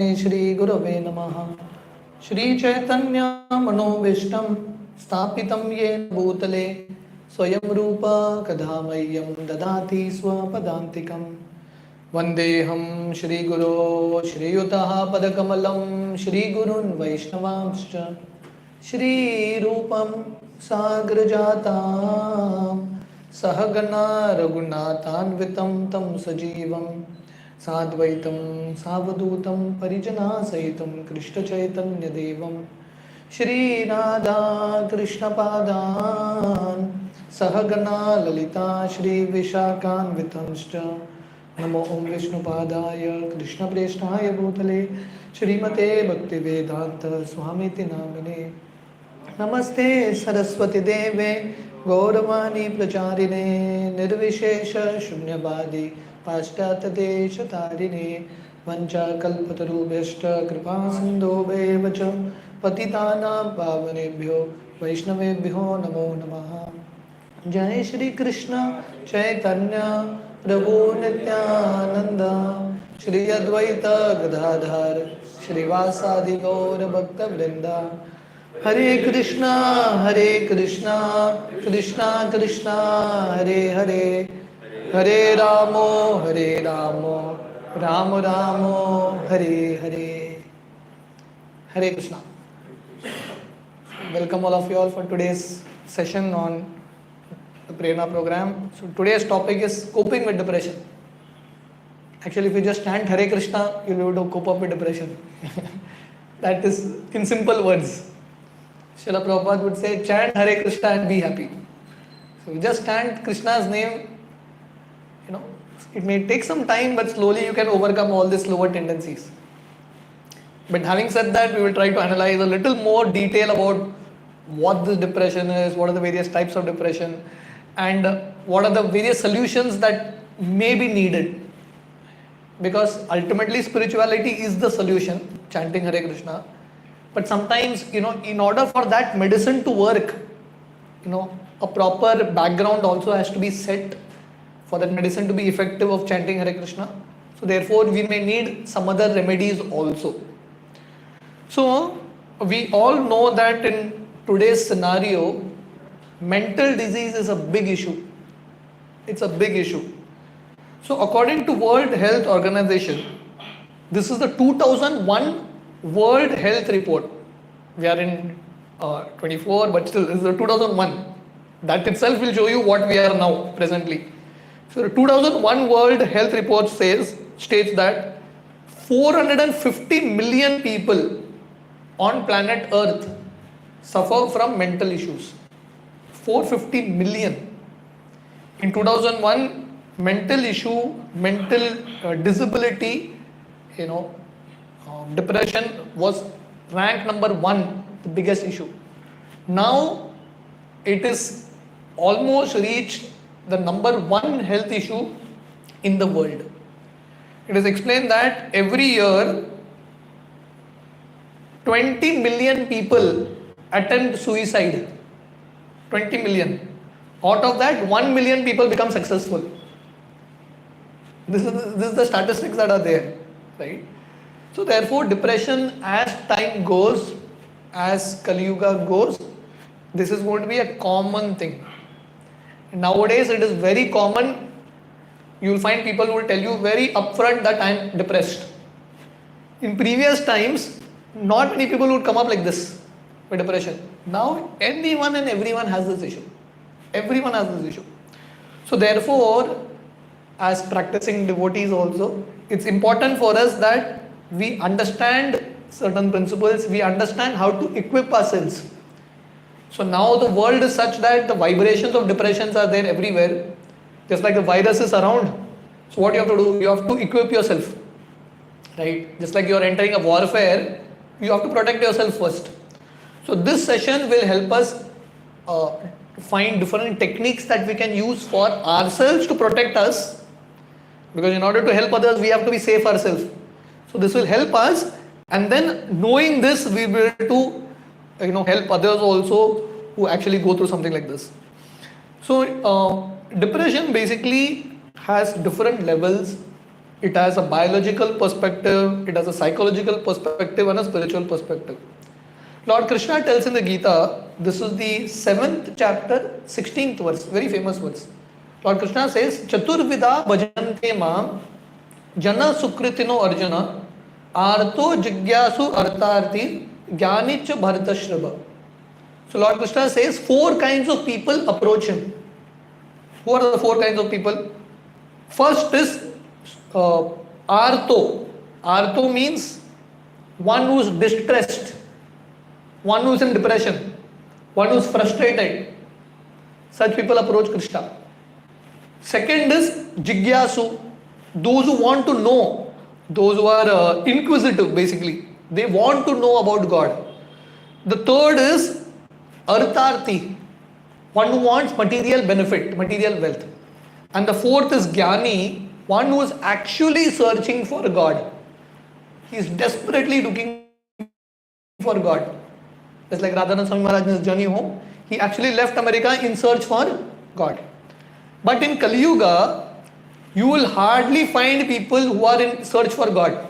श्री गुरवे नमः। श्री चैतन्य मनोभीष्टं स्थापितं येन भूतले स्वयं रूप कदा मह्यं ददाति स्वपदान्तिकं। वन्देऽहं श्रीगुरो श्रीयुतः पदकमलं श्रीगुरून् वैष्णवांश्च श्रीरूपं साग्रजातां सहगणा रघुनाथान्वितं तं सजीवं साद्वैतं सावधूतं परिजनासहितं कृष्णचैतन्यदेवं श्रीराधा कृष्णपादान् सहगणा ललिता श्रीविशाखान्वितंश्च नमो ओं विष्णुपादाय कृष्णप्रेष्ठाय भूतले श्रीमते भक्तिवेदान्त स्वामीति नामिने। नमस्ते सरस्वती देवे गौरवाणी प्रचारिणे निर्विशेष शून्यवादी पाश्चात्यदेशतारिणे वञ्चाकल्पतरुभ्यश्च कृपा सिन्धुभ्येव च पतितानां पावनेभ्यो वैष्णवेभ्यो नमो नमः। जय श्री कृष्ण चैतन्य प्रभु नित्यानंद श्री अद्वैत गदाधर श्रीवासादि गौर भक्तवृंद। हरे कृष्णा कृष्णा कृष्णा हरे हरे, हरे रामो राम रामो Hare Hare. Hare Krishna. Welcome all of you all for today's session on the Prerna program. So today's topic is coping with depression. Actually, if you just chant Hare Krishna, you'll be able to cope up with depression. That is in simple words. Srila Prabhupada would say, chant Hare Krishna and be happy. So you just chant Krishna's name. It may take some time, but slowly you can overcome all these lower tendencies. But having said that, we will try to analyze a little more detail about what this depression is, what are the various types of depression, and what are the various solutions that may be needed. Because ultimately spirituality is the solution, chanting Hare Krishna. But sometimes, in order for that medicine to work, a proper background also has to be set for that medicine to be effective of chanting Hare Krishna. So therefore, we may need some other remedies also. So, we all know that in today's scenario, mental disease is a big issue. It's a big issue. So, according to World Health Organization, this is the 2001 World Health Report. We are in 24, but still, this is the 2001. That itself will show you what we are now, presently. So, the 2001 World Health Report states that 450 million people on planet Earth suffer from mental issues. 450 million. In 2001, mental issue, mental disability, depression was ranked number 1, the biggest issue. Now, it is almost reached the number 1 health issue in the world. It is explained that every year 20 million people attempt suicide. 20 million. Out of that, 1 million people become successful. This is the statistics that are there, right? So therefore, depression, as time goes, as Kali Yuga goes, this is going to be a common thing. Nowadays, it is very common. You will find people who will tell you very upfront that I am depressed. In previous times, not many people would come up like this with depression. Now, anyone and everyone has this issue. Everyone has this issue. So therefore, as practicing devotees also, it's important for us that we understand certain principles, we understand how to equip ourselves. So now the world is such that the vibrations of depressions are there everywhere, just like the virus is around. So what you have to do, you have to equip yourself, right? Just like you are entering a warfare, you have to protect yourself first. So this session will help us find different techniques that we can use for ourselves to protect us, because in order to help others, we have to be safe ourselves. So this will help us, and then knowing this, we will be able to help others also who actually go through something like this. So depression basically has different levels It has a biological perspective, it has a psychological perspective, and a spiritual perspective. Lord Krishna tells in the Gita, this is the 7th chapter, 16th verse, very famous verse. Lord Krishna says, Chaturvida bhajante mam jana sukritino arjuna arto jigyasu artarthi jnani cha bharatashrava. So Lord Krishna says 4 kinds of people approach him. Who are the 4 kinds of people? First is arto. Arto means one who is distressed, one who is in depression, one who is frustrated. Such people approach Krishna. Second is jigyasu, those who want to know, those who are inquisitive basically. They want to know about God. The third is artharthi, one who wants material benefit, material wealth. And the fourth is jnani, one who is actually searching for God. He is desperately looking for God. It's like Radhanand Swami Maharaj in his journey home. He actually left America in search for God. But in Kali Yuga, you will hardly find people who are in search for God.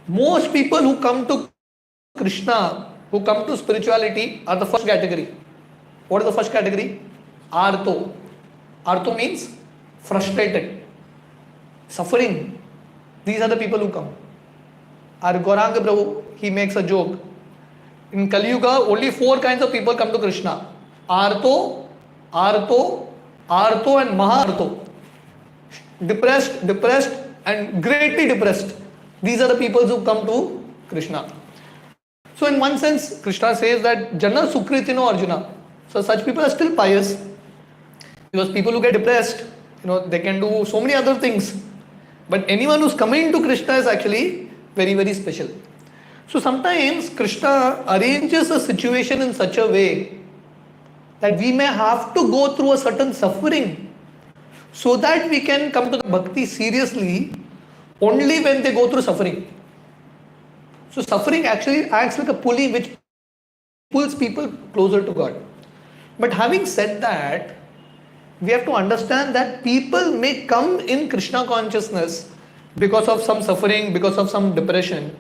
Most people who come to Krishna, who come to spirituality, are the first category. What is the first category? Arto. Arto means frustrated, suffering. These are the people who come. Our Gauranga Prabhu, he makes a joke. In Kali Yuga, only 4 kinds of people come to Krishna. Arto, Arto, Arto and Maharto. Depressed and greatly depressed. These are the people who come to Krishna. So in one sense, Krishna says that Jana Sukritino Arjuna. So such people are still pious. Because people who get depressed, they can do so many other things. But anyone who's coming to Krishna is actually very, very special. So sometimes Krishna arranges a situation in such a way that we may have to go through a certain suffering so that we can come to the bhakti seriously only when they go through suffering. So suffering actually acts like a pulley which pulls people closer to God. But having said that, we have to understand that people may come in Krishna consciousness because of some suffering, because of some depression.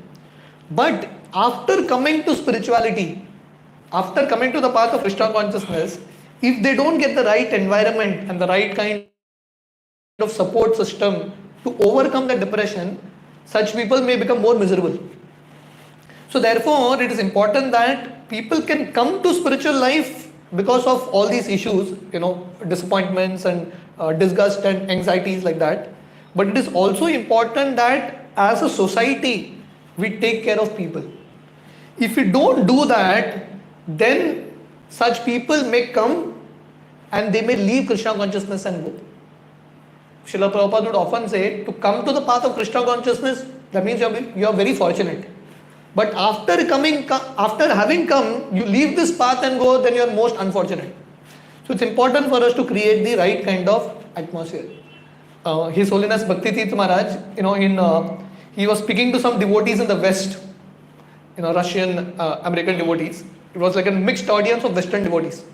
But after coming to spirituality, after coming to the path of Krishna consciousness, if they don't get the right environment and the right kind of support system to overcome the depression, such people may become more miserable. So therefore, it is important that people can come to spiritual life because of all these issues, disappointments and disgust and anxieties like that. But it is also important that as a society, we take care of people. If we don't do that, then such people may come and they may leave Krishna consciousness and go. Srila Prabhupada would often say, to come to the path of Krishna consciousness, that means you are very fortunate. But after having come, you leave this path and go, then you are most unfortunate. So it's important for us to create the right kind of atmosphere. His Holiness Bhakti Tirtha Maharaj, he was speaking to some devotees in the West, Russian, American devotees. It was like a mixed audience of Western devotees.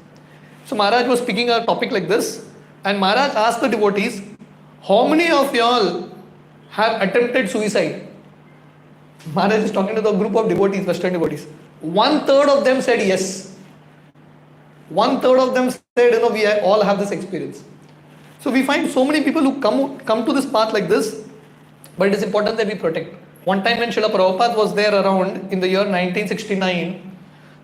So Maharaj was speaking a topic like this, and Maharaj asked the devotees, how many of y'all have attempted suicide? Maharaj is talking to the group of devotees, Western devotees. 1/3 of them said yes. 1/3 of them said, we all have this experience. So we find so many people who come to this path like this, but it is important that we protect. One time when Srila Prabhupada was there around in the year 1969,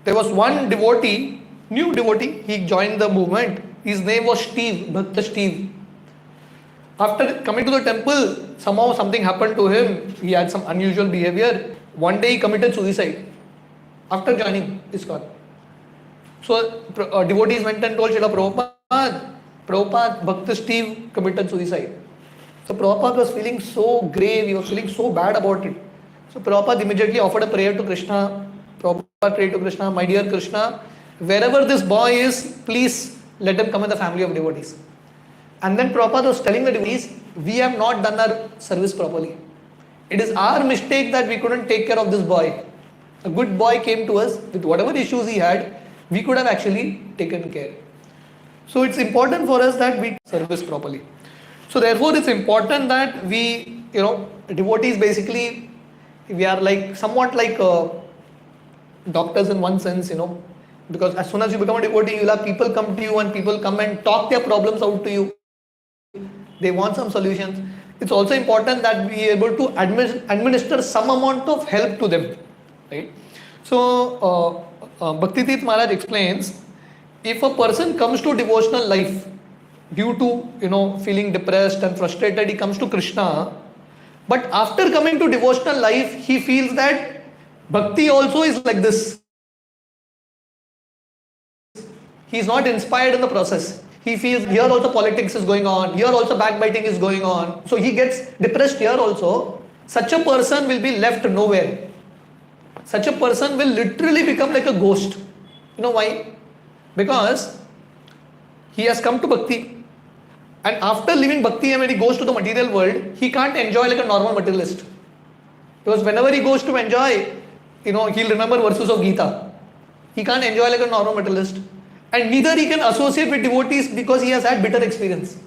there was one devotee, new devotee, he joined the movement. His name was Steve, Bhakta Steve. After coming to the temple, somehow something happened to him. He had some unusual behavior. One day he committed suicide after joining ISKCON. So devotees went and told Srila Prabhupada, Bhakta Steve committed suicide. So Prabhupada was feeling so grave, he was feeling so bad about it. So Prabhupada immediately offered a prayer to Krishna. Prabhupada prayed to Krishna, my dear Krishna, wherever this boy is, please let him come in the family of devotees. And then Prabhupada was telling the devotees, we have not done our service properly. It is our mistake that we couldn't take care of this boy. A good boy came to us with whatever issues he had, we could have actually taken care. So it's important for us that we service properly. So therefore it's important that we devotees basically, we are like somewhat like doctors in one sense, because as soon as you become a devotee, you'll have people come to you and people come and talk their problems out to you. They want some solutions. It's also important that we are able to administer some amount of help to them, right? So, Bhaktitirth Maharaj explains, if a person comes to devotional life due to feeling depressed and frustrated, he comes to Krishna, but after coming to devotional life, he feels that bhakti also is like this. He is not inspired in the process. He feels here also politics is going on, here also backbiting is going on. So he gets depressed here also. Such a person will be left nowhere. Such a person will literally become like a ghost. You know why? Because he has come to bhakti, and after leaving bhakti and when he goes to the material world, he can't enjoy like a normal materialist. Because whenever he goes to enjoy, he'll remember verses of Gita. He can't enjoy like a normal materialist. And neither he can associate with devotees because he has had bitter experience.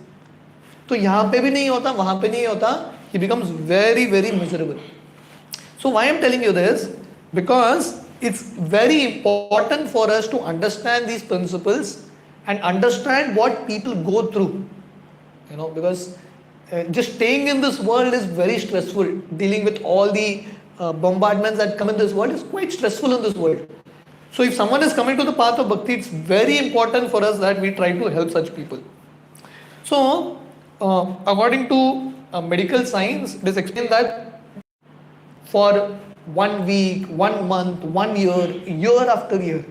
So यहाँ पे भी नहीं होता, वहाँ पे नहीं होता. He becomes very, very miserable. So why I'm telling you this? Because it's very important for us to understand these principles and understand what people go through. Because just staying in this world is very stressful. Dealing with all the bombardments that come in this world is quite stressful in this world. So if someone is coming to the path of bhakti, it's very important for us that we try to help such people. So, according to medical science, it is explained that for 1 week, 1 month, 1 year, year after year,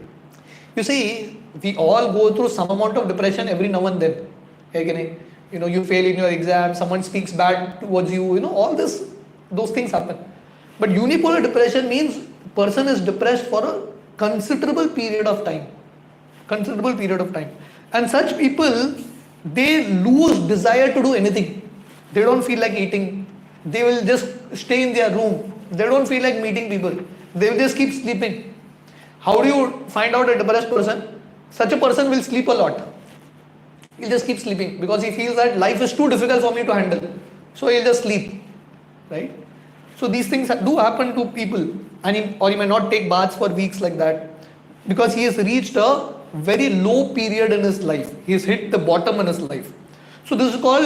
you see, we all go through some amount of depression every now and then. You fail in your exam, someone speaks bad towards you, all those things happen. But unipolar depression means person is depressed for a considerable period of time. And such people, they lose desire to do anything. They don't feel like eating. They will just stay in their room. They don't feel like meeting people. They will just keep sleeping. How do you find out a depressed person? Such a person will sleep a lot. He'll just keep sleeping because he feels that life is too difficult for me to handle. So he'll just sleep, right? So these things do happen to people, or he may not take baths for weeks like that because he has reached a very low period in his life. He has hit the bottom in his life. So this is called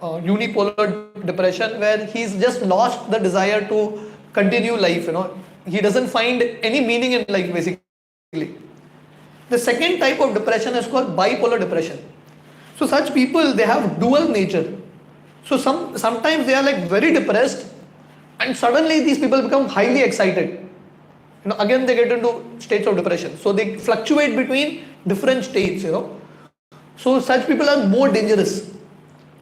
unipolar depression, where he's just lost the desire to continue life. He doesn't find any meaning in life basically. The second type of depression is called bipolar depression. So such people, they have dual nature. So sometimes they are like very depressed, and suddenly these people become highly excited. Again they get into states of depression. So they fluctuate between different states. So such people are more dangerous.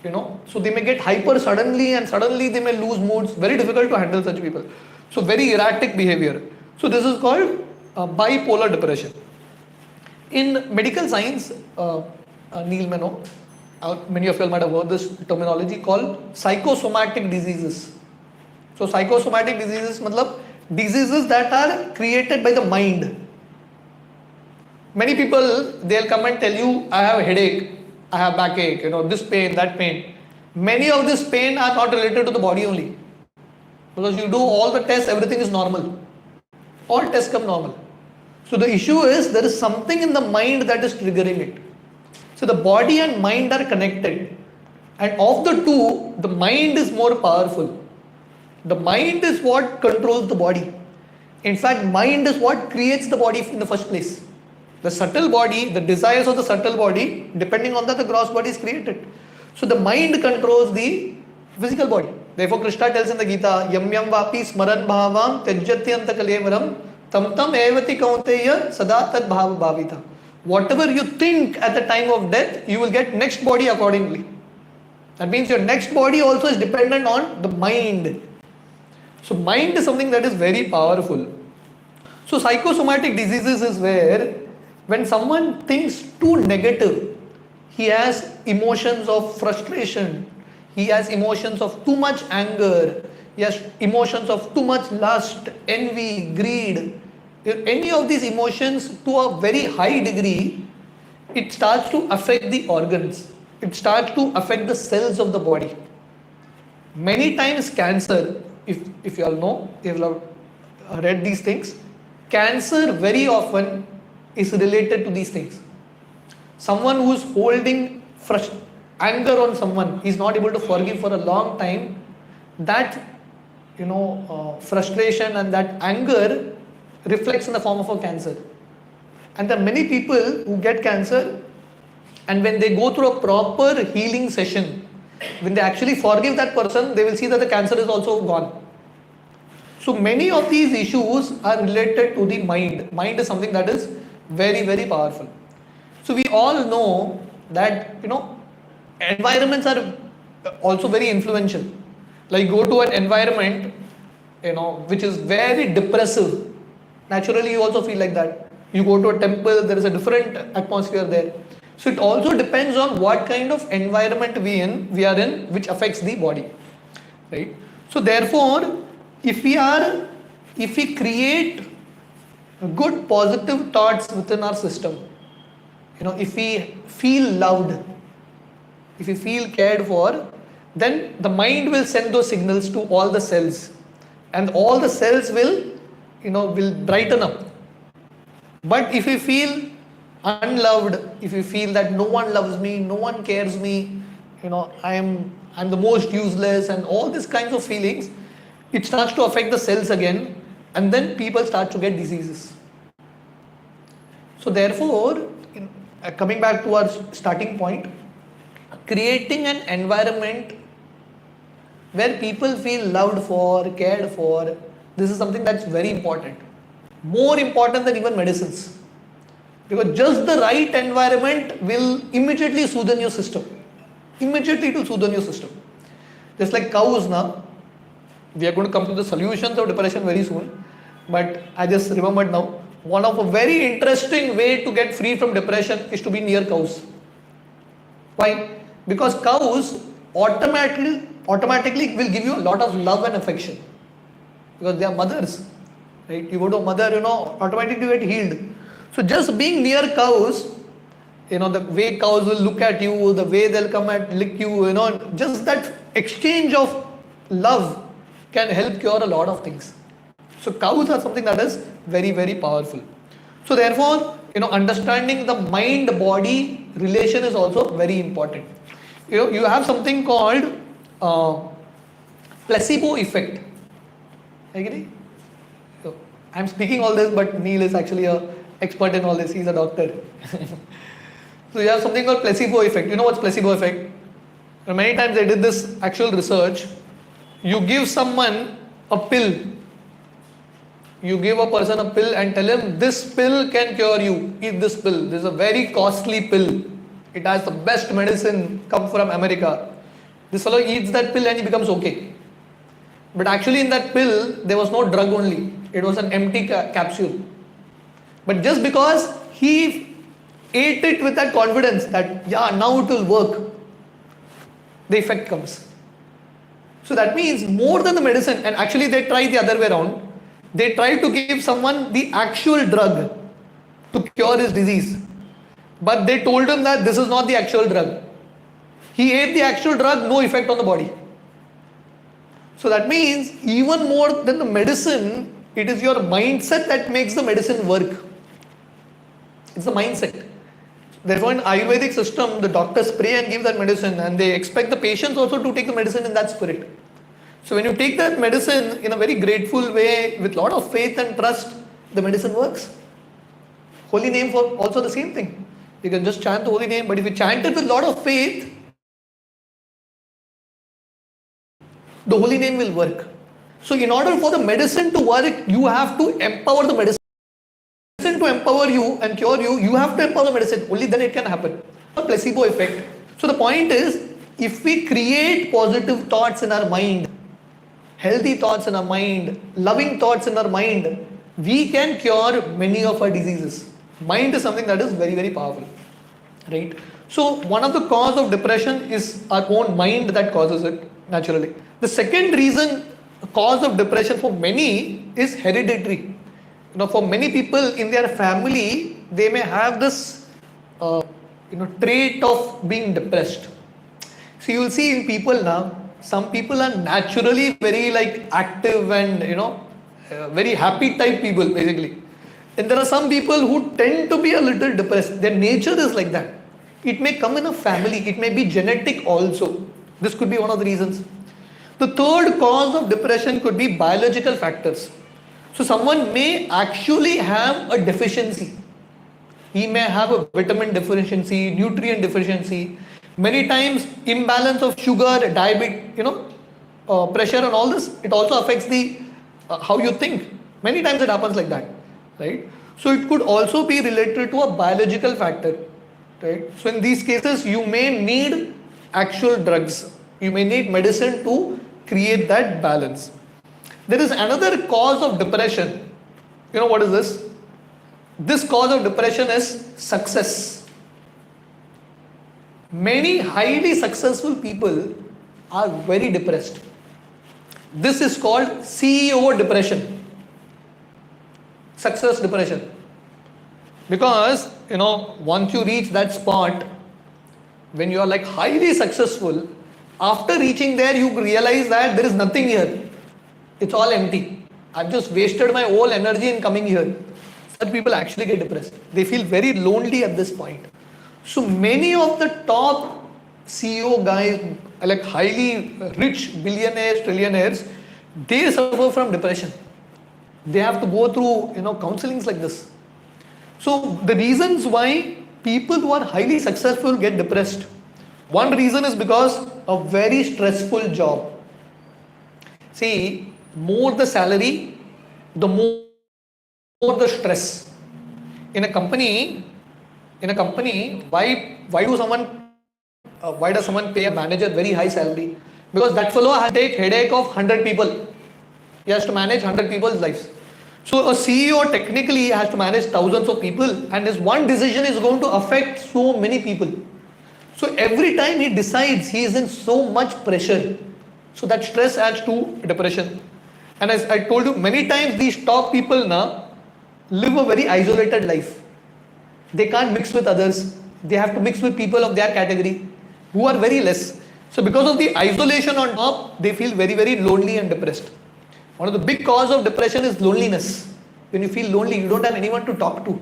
So they may get hyper suddenly, and suddenly they may lose moods. Very difficult to handle such people. So very erratic behavior. So this is called bipolar depression. In medical science, Neil may know, many of you might have heard this terminology called psychosomatic diseases. So psychosomatic diseases matlab diseases that are created by the mind. Many people, they'll come and tell you, I have a headache, I have backache, this pain, that pain. Many of this pain are not related to the body only. Because you do all the tests, everything is normal. All tests come normal. So the issue is there is something in the mind that is triggering it. So the body and mind are connected. And of the two, the mind is more powerful. The mind is what controls the body. In fact, mind is what creates the body in the first place. The subtle body, the desires of the subtle body, depending on that, the gross body is created. So the mind controls the physical body. Therefore, Krishna tells in the Gita, Yam yam vapi smaran bhavam tejjatyanta kalemaram tam tam evati kaunteya sada tad bhava bhavita. Whatever you think at the time of death, you will get next body accordingly. That means your next body also is dependent on the mind. So mind is something that is very powerful. So psychosomatic diseases is where when someone thinks too negative, he has emotions of frustration, he has emotions of too much anger, he has emotions of too much lust, envy, greed. Any of these emotions to a very high degree, it starts to affect the organs. It starts to affect the cells of the body. Many times cancer, if you all know, if you have read these things, cancer very often is related to these things. Someone who is holding anger on someone, is not able to forgive for a long time, that frustration and that anger reflects in the form of a cancer. And there are many people who get cancer, and when they go through a proper healing session, when they actually forgive that person, they will see that the cancer is also gone. So many of these issues are related to the mind. Mind is something that is very, very powerful. So we all know that environments are also very influential. Like go to an environment which is very depressive. Naturally you also feel like that. You go to a temple, there is a different atmosphere there. So it also depends on what kind of environment we are in, which affects the body, right? So therefore, if we create good positive thoughts within our system, if we feel loved, if we feel cared for, then the mind will send those signals to all the cells, and all the cells will brighten up. But if we feel unloved, if you feel that no one loves me, no one cares me, I'm the most useless, and all these kinds of feelings, it starts to affect the cells again, and then people start to get diseases. So therefore, coming back to our starting point, creating an environment where people feel loved for, cared for, this is something that's very important. More important than even medicines. Because just the right environment will immediately soothe your system. Immediately to soothe your system. Just like cows now, we are going to come to the solutions of depression very soon. But I just remembered now, one of a very interesting way to get free from depression is to be near cows. Why? Because cows automatically will give you a lot of love and affection. Because they are mothers. Right? You go to a mother, automatically you get healed. So just being near cows, the way cows will look at you, the way they'll come and lick you, just that exchange of love can help cure a lot of things. So cows are something that is very, very powerful. So therefore, understanding the mind-body relation is also very important. You have something called placebo effect. Agree? I'm speaking all this, but Neil is actually an expert in all this. He's a doctor. So you have something called placebo effect. You know what's placebo effect? Many times I did this actual research. You give someone a pill. You give a person a pill and tell him, this pill can cure you. Eat this pill. This is a very costly pill. It has the best medicine come from America. This fellow eats that pill and he becomes okay. But actually in that pill, there was no drug only. It was an empty capsule. But just because he ate it with that confidence that, now it will work, the effect comes. So that means more than the medicine, and actually they try the other way around. They try to give someone the actual drug to cure his disease. But they told him that this is not the actual drug. He ate the actual drug, no effect on the body. So that means even more than the medicine, it is your mindset that makes the medicine work. It's the mindset. Therefore, in Ayurvedic system, the doctors pray and give that medicine, and they expect the patients also to take the medicine in that spirit. So when you take that medicine in a very grateful way, with a lot of faith and trust, the medicine works. Holy name for also the same thing. You can just chant the holy name, but if you chant it with a lot of faith, the holy name will work. So in order for the medicine to work, you have to empower the medicine. To empower you and cure you, you have to empower the medicine. Only then it can happen. A placebo effect. So the point is, if we create positive thoughts in our mind, healthy thoughts in our mind, loving thoughts in our mind, we can cure many of our diseases. Mind is something that is very, very powerful. Right? So one of the cause of depression is our own mind that causes it, naturally. The second reason, cause of depression for many is hereditary. For many people in their family, they may have this trait of being depressed. So you will see in people now, some people are naturally very like active and very happy type people basically. And there are some people who tend to be a little depressed. Their nature is like that. It may come in a family, it may be genetic also. This could be one of the reasons. The third cause of depression could be biological factors. So someone may actually have a deficiency. He may have a vitamin deficiency, nutrient deficiency, many times imbalance of sugar, diabetes, pressure and all this. It also affects the how you think. Many times it happens like that, right? So it could also be related to a biological factor, right? So in these cases, you may need actual drugs. You may need medicine to create that balance. There is another cause of depression. You know what is this? This cause of depression is success. Many highly successful people are very depressed. This is called CEO depression. Success depression. Because, once you reach that spot, when you are like highly successful, after reaching there, you realize that there is nothing here. It's all empty. I've just wasted my whole energy in coming here. Such people actually get depressed. They feel very lonely at this point. So many of the top CEO guys, like highly rich billionaires, trillionaires, they suffer from depression. They have to go through, counselings like this. So the reasons why people who are highly successful get depressed. One reason is because of very stressful job. See, more the salary, the more the stress. In a company, why does someone pay a manager very high salary? Because that fellow has to take headache of 100 people. He has to manage 100 people's lives. So a CEO technically has to manage thousands of people, and his one decision is going to affect so many people. So every time he decides, he is in so much pressure. So that stress adds to depression. And as I told you many times, these top people now live a very isolated life. They can't mix with others. They have to mix with people of their category who are very less. So because of the isolation on top, they feel very, very lonely and depressed. One of the big cause of depression is loneliness. When you feel lonely, you don't have anyone to talk to.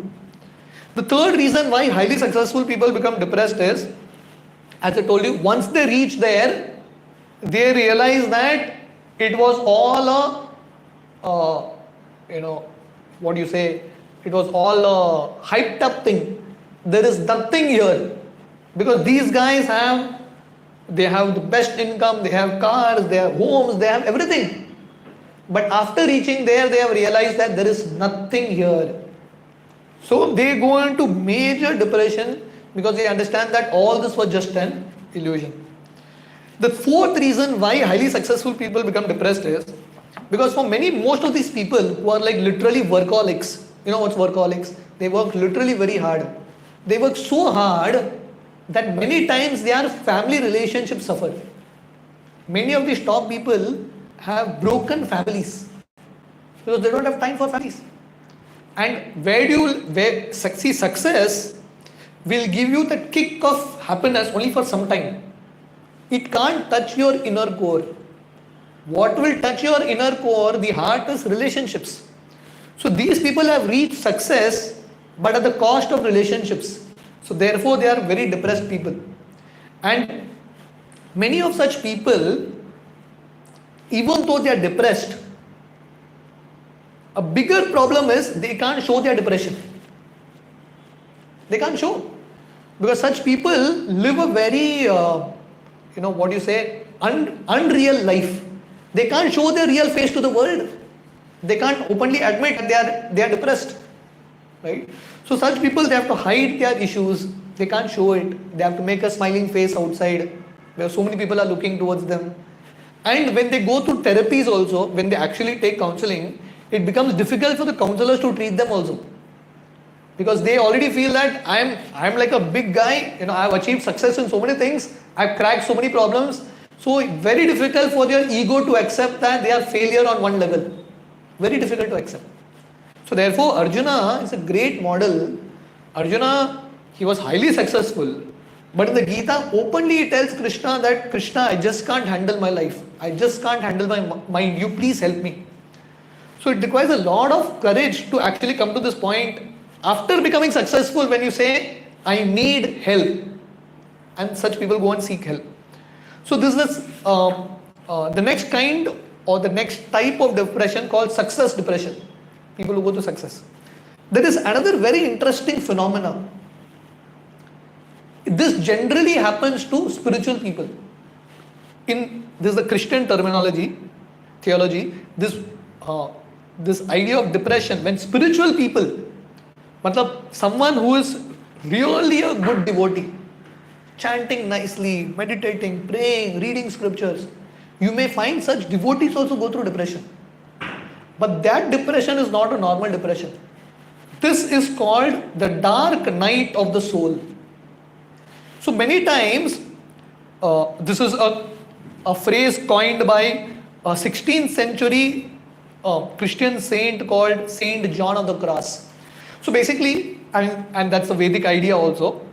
The third reason why highly successful people become depressed is, as I told you, once they reach there, they realize that it was all it was all a hyped up thing. There is nothing here. Because these guys have the best income, they have cars, they have homes, they have everything. But after reaching there, they have realized that there is nothing here. So they go into major depression because they understand that all this was just an illusion. The fourth reason why highly successful people become depressed is because for most of these people who are like literally workaholics, you know what's workaholics? They work literally very hard. They work so hard that many times their family relationships suffer. Many of these top people have broken families because they don't have time for families. And success will give you the kick of happiness only for some time. It can't touch your inner core. What will touch your inner core, the heart, is relationships. So these people have reached success but at the cost of relationships. So therefore they are very depressed people. And many of such people, even though they are depressed, a bigger problem is they can't show their depression. They can't show. Because such people live a very, unreal life. They can't show their real face to the world. They can't openly admit that they are depressed. Right? So such people, they have to hide their issues. They can't show it. They have to make a smiling face outside where so many people are looking towards them. And when they go through therapies also, when they actually take counseling, it becomes difficult for the counselors to treat them also. Because they already feel that I'm like a big guy, I've achieved success in so many things, I've cracked so many problems. So very difficult for their ego to accept that they are failure on one level. Very difficult to accept. So therefore Arjuna is a great model. Arjuna, he was highly successful, But in the Gita, openly he tells Krishna that, Krishna, I just can't handle my life. I just can't handle my mind. You please help me. So it requires a lot of courage to actually come to this point after becoming successful when you say, I need help. And such people go and seek help. So this is the next kind or the next type of depression called success depression. People who go to success. There is another very interesting phenomenon. This generally happens to spiritual people. This is the Christian terminology, theology, this idea of depression, when spiritual people, someone who is really a good devotee, chanting nicely, meditating, praying, reading scriptures, you may find such devotees also go through depression. But that depression is not a normal depression. This is called the dark night of the soul. So many times, this is a phrase coined by a 16th century Christian saint called Saint John of the Cross. So basically, and that's a Vedic idea also.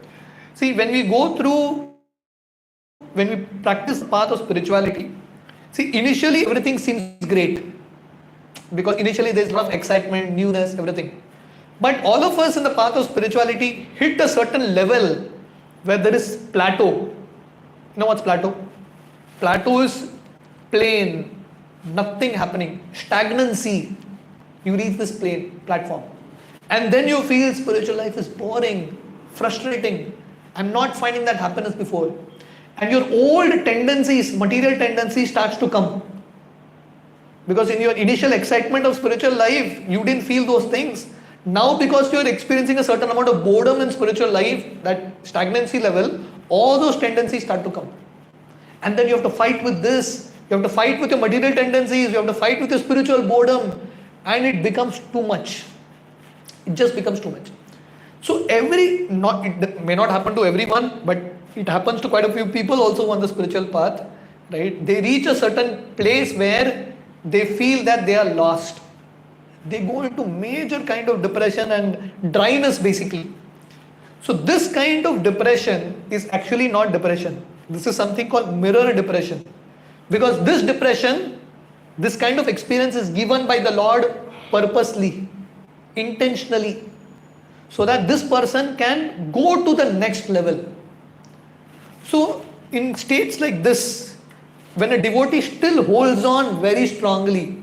See, when we practice the path of spirituality, see, initially everything seems great. Because initially there's a lot of excitement, newness, everything. But all of us in the path of spirituality hit a certain level where there is plateau. You know what's plateau? Plateau is plain, nothing happening, stagnancy. You reach this platform. And then you feel spiritual life is boring, frustrating. I'm not finding that happiness before. And your old tendencies, material tendencies starts to come. Because in your initial excitement of spiritual life, you didn't feel those things. Now because you're experiencing a certain amount of boredom in spiritual life, that stagnancy level, all those tendencies start to come. And then you have to fight with this, you have to fight with your material tendencies, you have to fight with your spiritual boredom, and it becomes too much. It just becomes too much. So it may not happen to everyone, but it happens to quite a few people also on the spiritual path, right? They reach a certain place where they feel that they are lost. They go into major kind of depression and dryness basically. So this kind of depression is actually not depression. This is something called mirror depression. Because this depression, this kind of experience is given by the Lord purposely, intentionally, so that this person can go to the next level. So in states like this, when a devotee still holds on very strongly,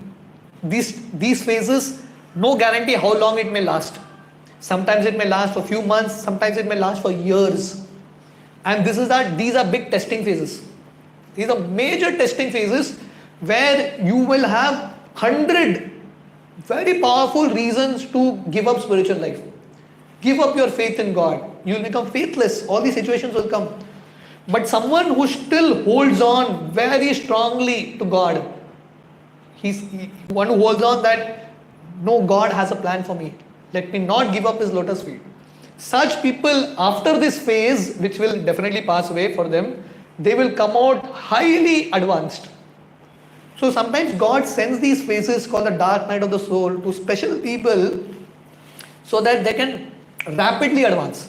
these phases, no guarantee how long it may last. Sometimes it may last for a few months, sometimes it may last for years. And these are big testing phases. These are major testing phases where you will have 100 very powerful reasons to give up spiritual life. Give up your faith in God. You will become faithless. All these situations will come. But someone who still holds on very strongly to God, he's one who holds on that, no, God has a plan for me. Let me not give up his lotus feet. Such people, after this phase, which will definitely pass away for them, they will come out highly advanced. So sometimes God sends these phases called the dark night of the soul to special people so that they can rapidly advance.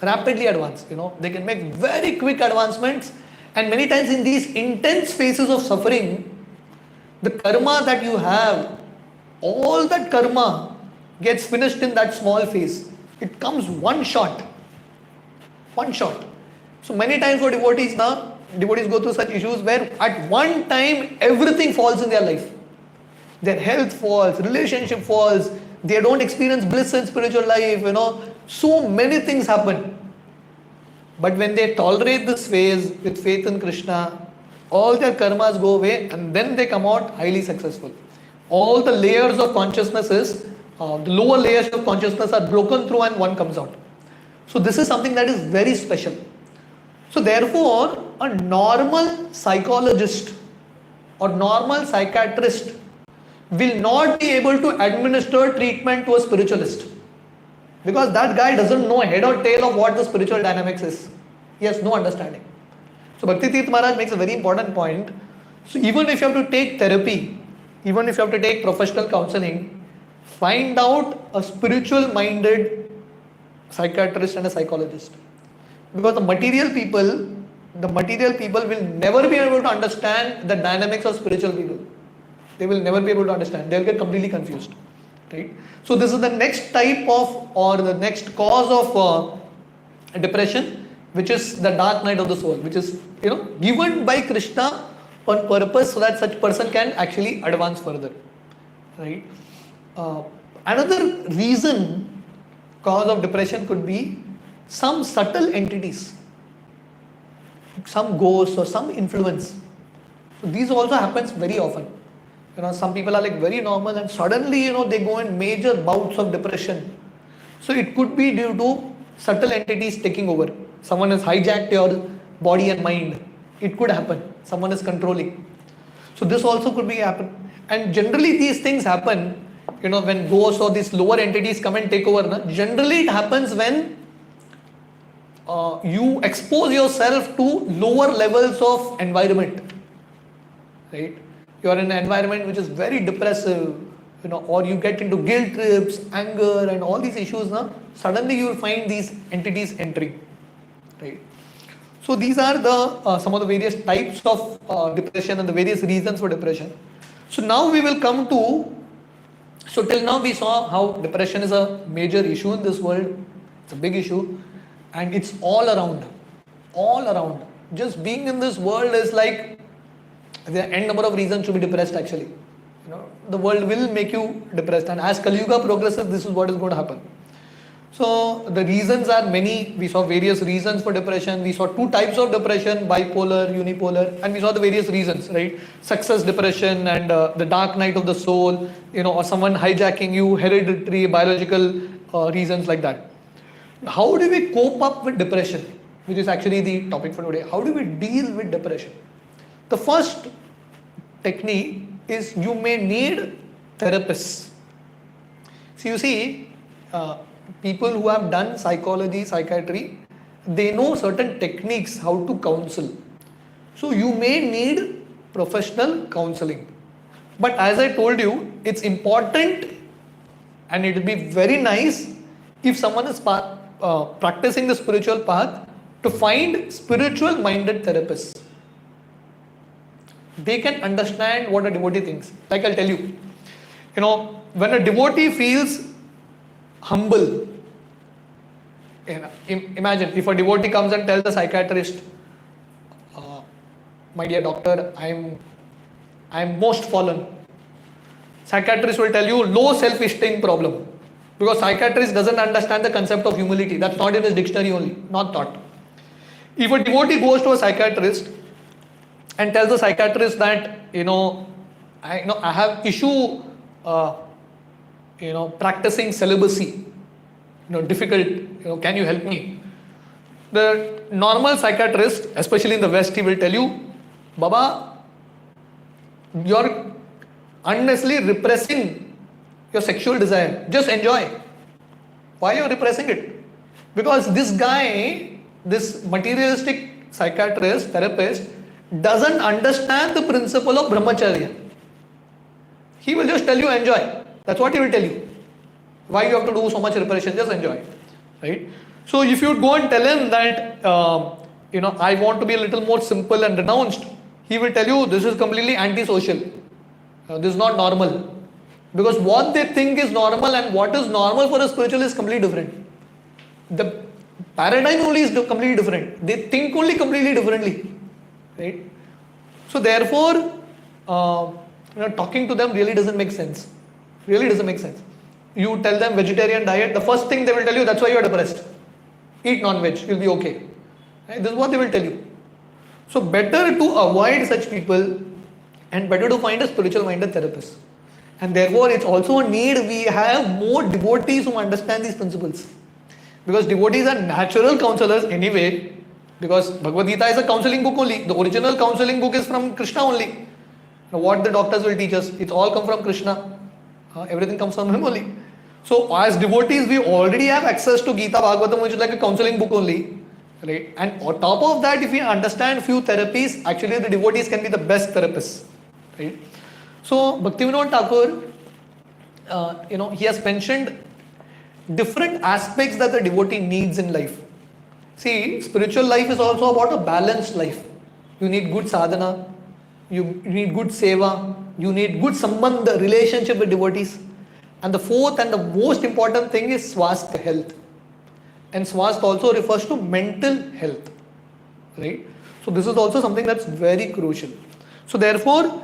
They can make very quick advancements, and many times in these intense phases of suffering, the karma that you have, all that karma gets finished in that small phase. It comes one shot. So many times for devotees go through such issues where at one time everything falls in their life. Their health falls, relationship falls, they don't experience bliss in spiritual life, so many things happen. But when they tolerate this phase with faith in Krishna, all their karmas go away and then they come out highly successful. All the layers of consciousnesses, the lower layers of consciousness are broken through and one comes out. So this is something that is very special. So therefore, a normal psychologist or normal psychiatrist will not be able to administer treatment to a spiritualist. Because that guy doesn't know head or tail of what the spiritual dynamics is. He has no understanding. So Bhakti Tirth Maharaj makes a very important point. So even if you have to take therapy, even if you have to take professional counseling, find out a spiritual minded psychiatrist and a psychologist. Because the material people will never be able to understand the dynamics of spiritual people. They will never be able to understand. They'll get completely confused. Right? So this is the next type of, or the next cause of depression, which is the dark night of the soul, which is given by Krishna on purpose so that such person can actually advance further. Right? Another reason, cause of depression could be some subtle entities, some ghosts or some influence. So these also happens very often. Some people are like very normal and suddenly they go in major bouts of depression. So it could be due to subtle entities taking over. Someone has hijacked your body and mind. It could happen. Someone is controlling. So this also could be happen. And generally these things happen, when ghosts or these lower entities come and take over. Generally it happens when you expose yourself to lower levels of environment. Right? You are in an environment which is very depressive, or you get into guilt trips, anger and all these issues. Suddenly you will find these entities entering. Right? So these are the some of the various types of depression and the various reasons for depression. So now we will come to, so till now we saw how depression is a major issue in this world. It's a big issue and it's all around. All around. Just being in this world is like, there are n number of reasons to be depressed actually. The world will make you depressed, and as Kali Yuga progresses, this is what is going to happen. So the reasons are many. We saw various reasons for depression. We saw two types of depression: bipolar, unipolar, and we saw the various reasons, right? Success depression and the dark night of the soul, or someone hijacking you, hereditary, biological reasons like that. How do we cope up with depression, which is actually the topic for today? How do we deal with depression? The first technique is you may need therapists. So you see, people who have done psychology, psychiatry, they know certain techniques how to counsel. So you may need professional counseling. But as I told you, it's important and it will be very nice if someone is practicing the spiritual path to find spiritual minded therapists. They can understand what a devotee thinks. Like I'll tell you, when a devotee feels humble, imagine if a devotee comes and tells the psychiatrist, my dear doctor, I'm most fallen. Psychiatrist will tell you low self-esteem problem, because psychiatrist doesn't understand the concept of humility. That's not in his dictionary only, not taught. If a devotee goes to a psychiatrist and tells the psychiatrist that I have issue practicing celibacy, difficult, can you help me? The normal psychiatrist, especially in the West, he will tell you, Baba, you're unnecessarily repressing your sexual desire. Just enjoy. Why are you repressing it? Because this guy, this materialistic psychiatrist, therapist, doesn't understand the principle of brahmacharya. He will just tell you enjoy. That's what he will tell you. Why you have to do so much repression? Just enjoy. Right? So if you go and tell him that I want to be a little more simple and renounced, he will tell you this is completely antisocial. This is not normal. Because what they think is normal and what is normal for a spiritual is completely different. The paradigm only is completely different. They think only completely differently. Right? So therefore, talking to them really doesn't make sense. Really doesn't make sense. You tell them vegetarian diet, the first thing they will tell you, that's why you are depressed. Eat non-veg, you'll be okay. Right? This is what they will tell you. So better to avoid such people and better to find a spiritual minded therapist. And therefore, it's also a need we have more devotees who understand these principles. Because devotees are natural counselors anyway. Because Bhagavad Gita is a counseling book only. The original counseling book is from Krishna only. Now what the doctors will teach us, it's all come from Krishna. Everything comes from him only. So as devotees, we already have access to Gita Bhagavatam, which is like a counseling book only. Right? And on top of that, if we understand few therapies, actually the devotees can be the best therapists. Right? So Bhaktivinoda Thakur, he has mentioned different aspects that the devotee needs in life. See, spiritual life is also about a balanced life. You need good sadhana, you need good seva, you need good sambandha, relationship with devotees. And the fourth and the most important thing is swasthya, health. And swasthya also refers to mental health, right? So this is also something that's very crucial. So therefore,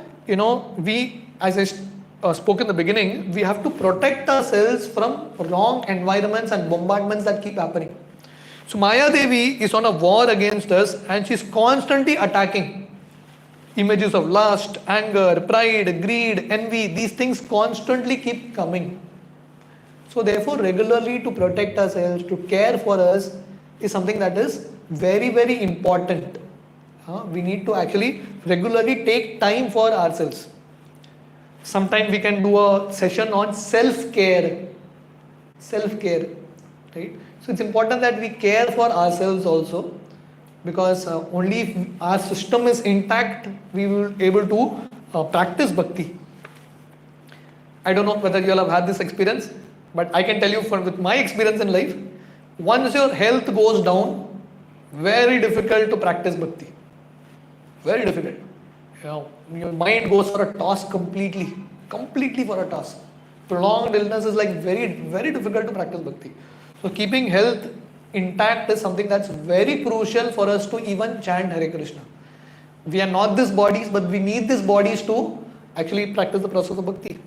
we, as I spoke in the beginning, we have to protect ourselves from wrong environments and bombardments that keep happening. So Maya Devi is on a war against us, and she's constantly attacking. Images of lust, anger, pride, greed, envy, these things constantly keep coming. So therefore, regularly to protect ourselves, to care for us is something that is very, very important. We need to actually regularly take time for ourselves. Sometime we can do a session on self-care. Self-care, right? So it's important that we care for ourselves also, because only if our system is intact, we will be able to practice bhakti. I don't know whether you all have had this experience, but I can tell you from with my experience in life, once your health goes down, very difficult to practice bhakti. Very difficult. Your mind goes for a toss completely for a toss. Prolonged illness is like very, very difficult to practice bhakti. So keeping health intact is something that's very crucial for us to even chant Hare Krishna. We are not these bodies, but we need these bodies to actually practice the process of bhakti.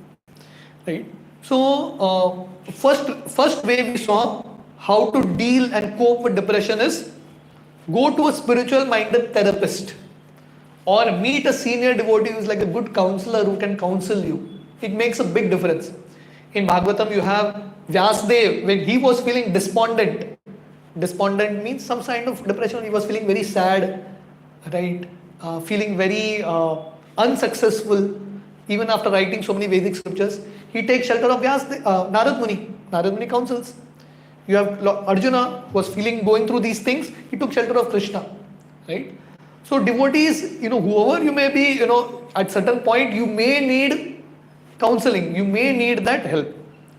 Right? So first way we saw how to deal and cope with depression is go to a spiritual minded therapist, or meet a senior devotee who is like a good counselor who can counsel you. It makes a big difference. In Bhagavatam you have Vyasdev, when he was feeling despondent. Despondent means some kind of depression. He was feeling very sad, right? Feeling very unsuccessful. Even after writing so many Vedic scriptures, he takes shelter of Narad Muni. Narad Muni counsels. You have Arjuna, who was going through these things. He took shelter of Krishna, right? So devotees, whoever you may be, at certain point you may need counseling. You may need that help.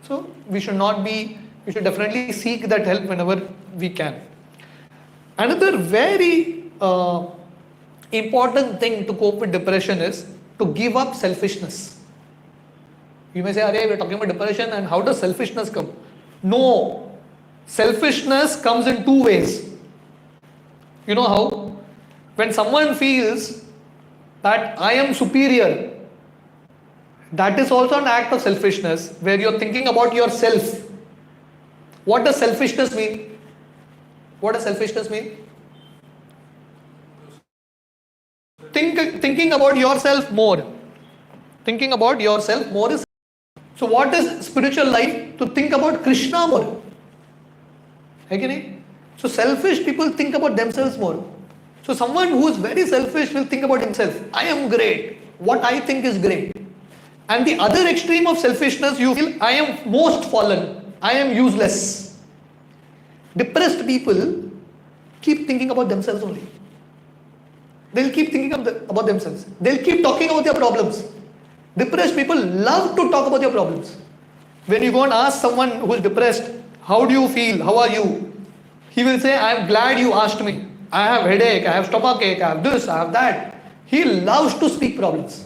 So we should definitely seek that help whenever we can. Another very important thing to cope with depression is to give up selfishness. You may say, "Arey, we're talking about depression, and how does selfishness come?" No, selfishness comes in two ways. You know how? When someone feels that I am superior, that is also an act of selfishness, where you're thinking about yourself. What does selfishness mean? What does selfishness mean? Thinking about yourself more. Thinking about yourself more is. So what is spiritual life? To think about Krishna more. Okay? So selfish people think about themselves more. So someone who is very selfish will think about himself. I am great. What I think is great. And the other extreme of selfishness, you feel I am most fallen. I am useless. Depressed people keep thinking about themselves only. They'll keep thinking about themselves. They'll keep talking about their problems. Depressed people love to talk about their problems. When you go and ask someone who is depressed, how do you feel? How are you? He will say, I am glad you asked me. I have headache, I have stomach ache, I have this, I have that. He loves to speak problems.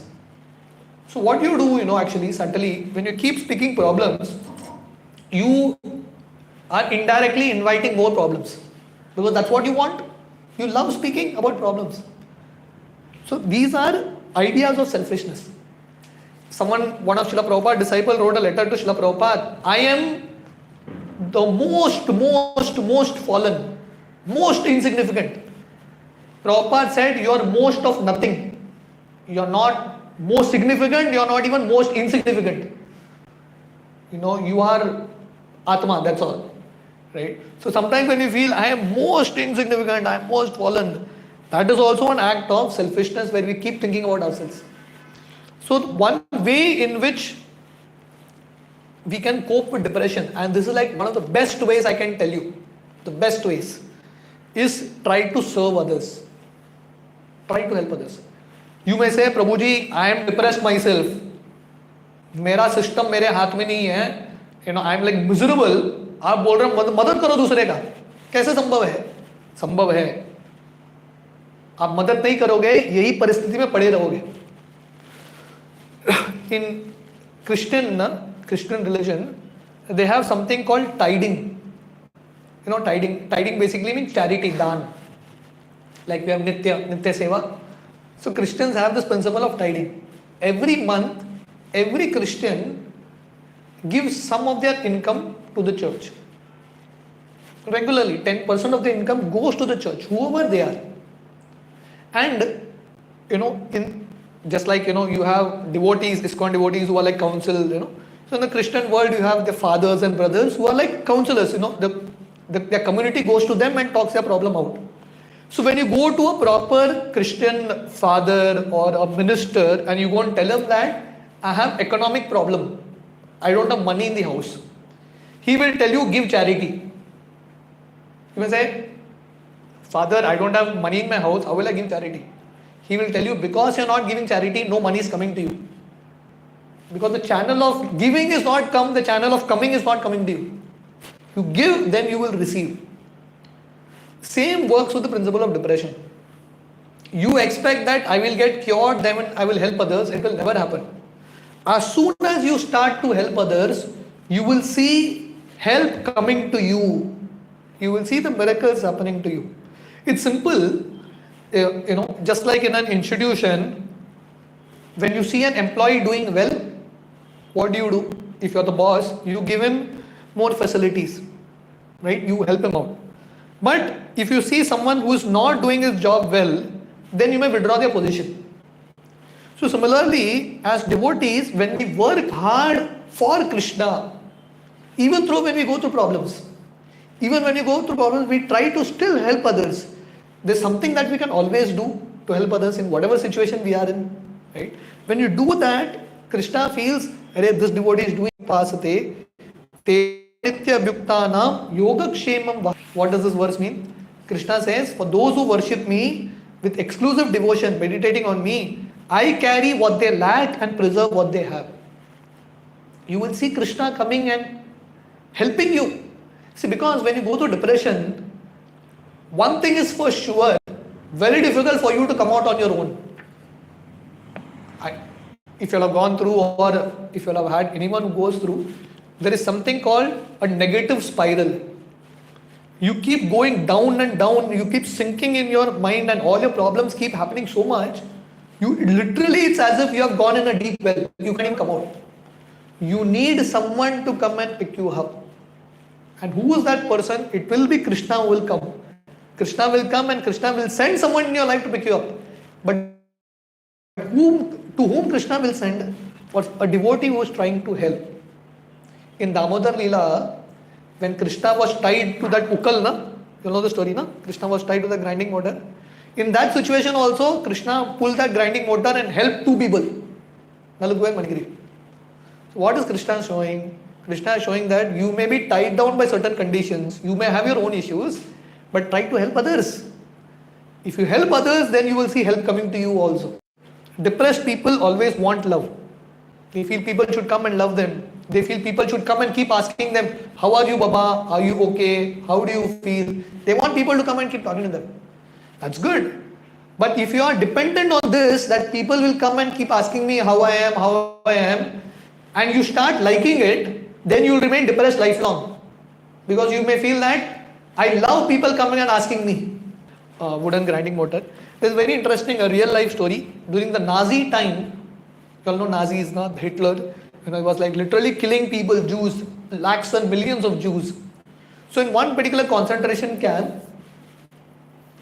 So what you do, actually, subtly, when you keep speaking problems, you are indirectly inviting more problems. Because that's what you want. You love speaking about problems. So these are ideas of selfishness. One of Srila Prabhupada's disciples wrote a letter to Srila Prabhupada. I am the most fallen, most insignificant. Prabhupada said, you are most of nothing. You are not most significant, you are not even most insignificant. You are Atma, that's all. Right? So sometimes when we feel, I am most insignificant, I am most fallen, that is also an act of selfishness where we keep thinking about ourselves. So one way in which we can cope with depression, and this is like one of the best ways I can tell you, the best ways, is try to serve others. Try to help others. You may say, Prabhuji, I am depressed myself. मेरा system मेरे हाथ में नहीं है. I am like miserable. आप बोल रहे हो मदद करो दूसरे का. कैसे संभव है? संभव है, आप मदद नहीं करोगे, यही परिस्थिति में पड़े रहोगे. In Christian religion, they have something called tiding. You know, tiding basically means charity, dan. Like we have Nitya Seva. So Christians have this principle of tiding. Every month, every Christian gives some of their income to the church. Regularly, 10% of the income goes to the church, whoever they are. And, just like, you have devotees, ISKCON devotees who are like counsel, So in the Christian world, you have the fathers and brothers who are like counselors, their community goes to them and talks their problem out. So when you go to a proper Christian father or a minister and you go and tell him that I have economic problem, I don't have money in the house, he will tell you give charity. You may say, Father, I don't have money in my house, how will I give charity? He will tell you, because you are not giving charity, no money is coming to you. Because the channel of giving is not come, the channel of coming is not coming to you. You give, then you will receive. Same works with the principle of depression. You expect that I will get cured, then I will help others, it will never happen. As soon as you start to help others, you will see help coming to you. You will see the miracles happening to you. It's simple, just like in an institution, when you see an employee doing well, what do? If you're the boss, you give him more facilities, right? You help him out. But if you see someone who is not doing his job well, then you may withdraw their position. So similarly, as devotees, when we work hard for Krishna, even when we go through problems, we try to still help others. There's something that we can always do to help others in whatever situation we are in, right? When you do that, Krishna feels, this devotee is doing pasate, te nitya bhuktanam yogakshemam. What does this verse mean? Krishna says, for those who worship me with exclusive devotion, meditating on me, I carry what they lack and preserve what they have. You will see Krishna coming and helping you. See, because when you go through depression, one thing is for sure, very difficult for you to come out on your own. If you have gone through, or if you have had anyone who goes through, there is something called a negative spiral. You keep going down and down, you keep sinking in your mind, and all your problems keep happening so much, it's as if you have gone in a deep well, you can't even come out. You need someone to come and pick you up. And who is that person? It will be Krishna who will come. Krishna will come and Krishna will send someone in your life to pick you up. But to whom Krishna will send? Was a devotee who was trying to help. In Damodar Leela, when Krishna was tied to that ukal, you know the story, na? Krishna was tied to the grinding mortar. In that situation also, Krishna pulled that grinding mortar and helped two people, Nalagu and Manigiri. So what is Krishna showing? Krishna is showing that you may be tied down by certain conditions, you may have your own issues, but try to help others. If you help others, then you will see help coming to you also. Depressed people always want love. They feel people should come and love them. They feel people should come and keep asking them, how are you, Baba? Are you okay? How do you feel? They want people to come and keep talking to them. That's good. But if you are dependent on this, that people will come and keep asking me how I am, and you start liking it, then you will remain depressed lifelong. Because you may feel that, I love people coming and asking me. Wooden grinding mortar. There's very interesting, a real life story. During the Nazi time, you all know Nazis, not Hitler. It was like literally killing people, Jews, lakhs and millions of Jews. So in one particular concentration camp,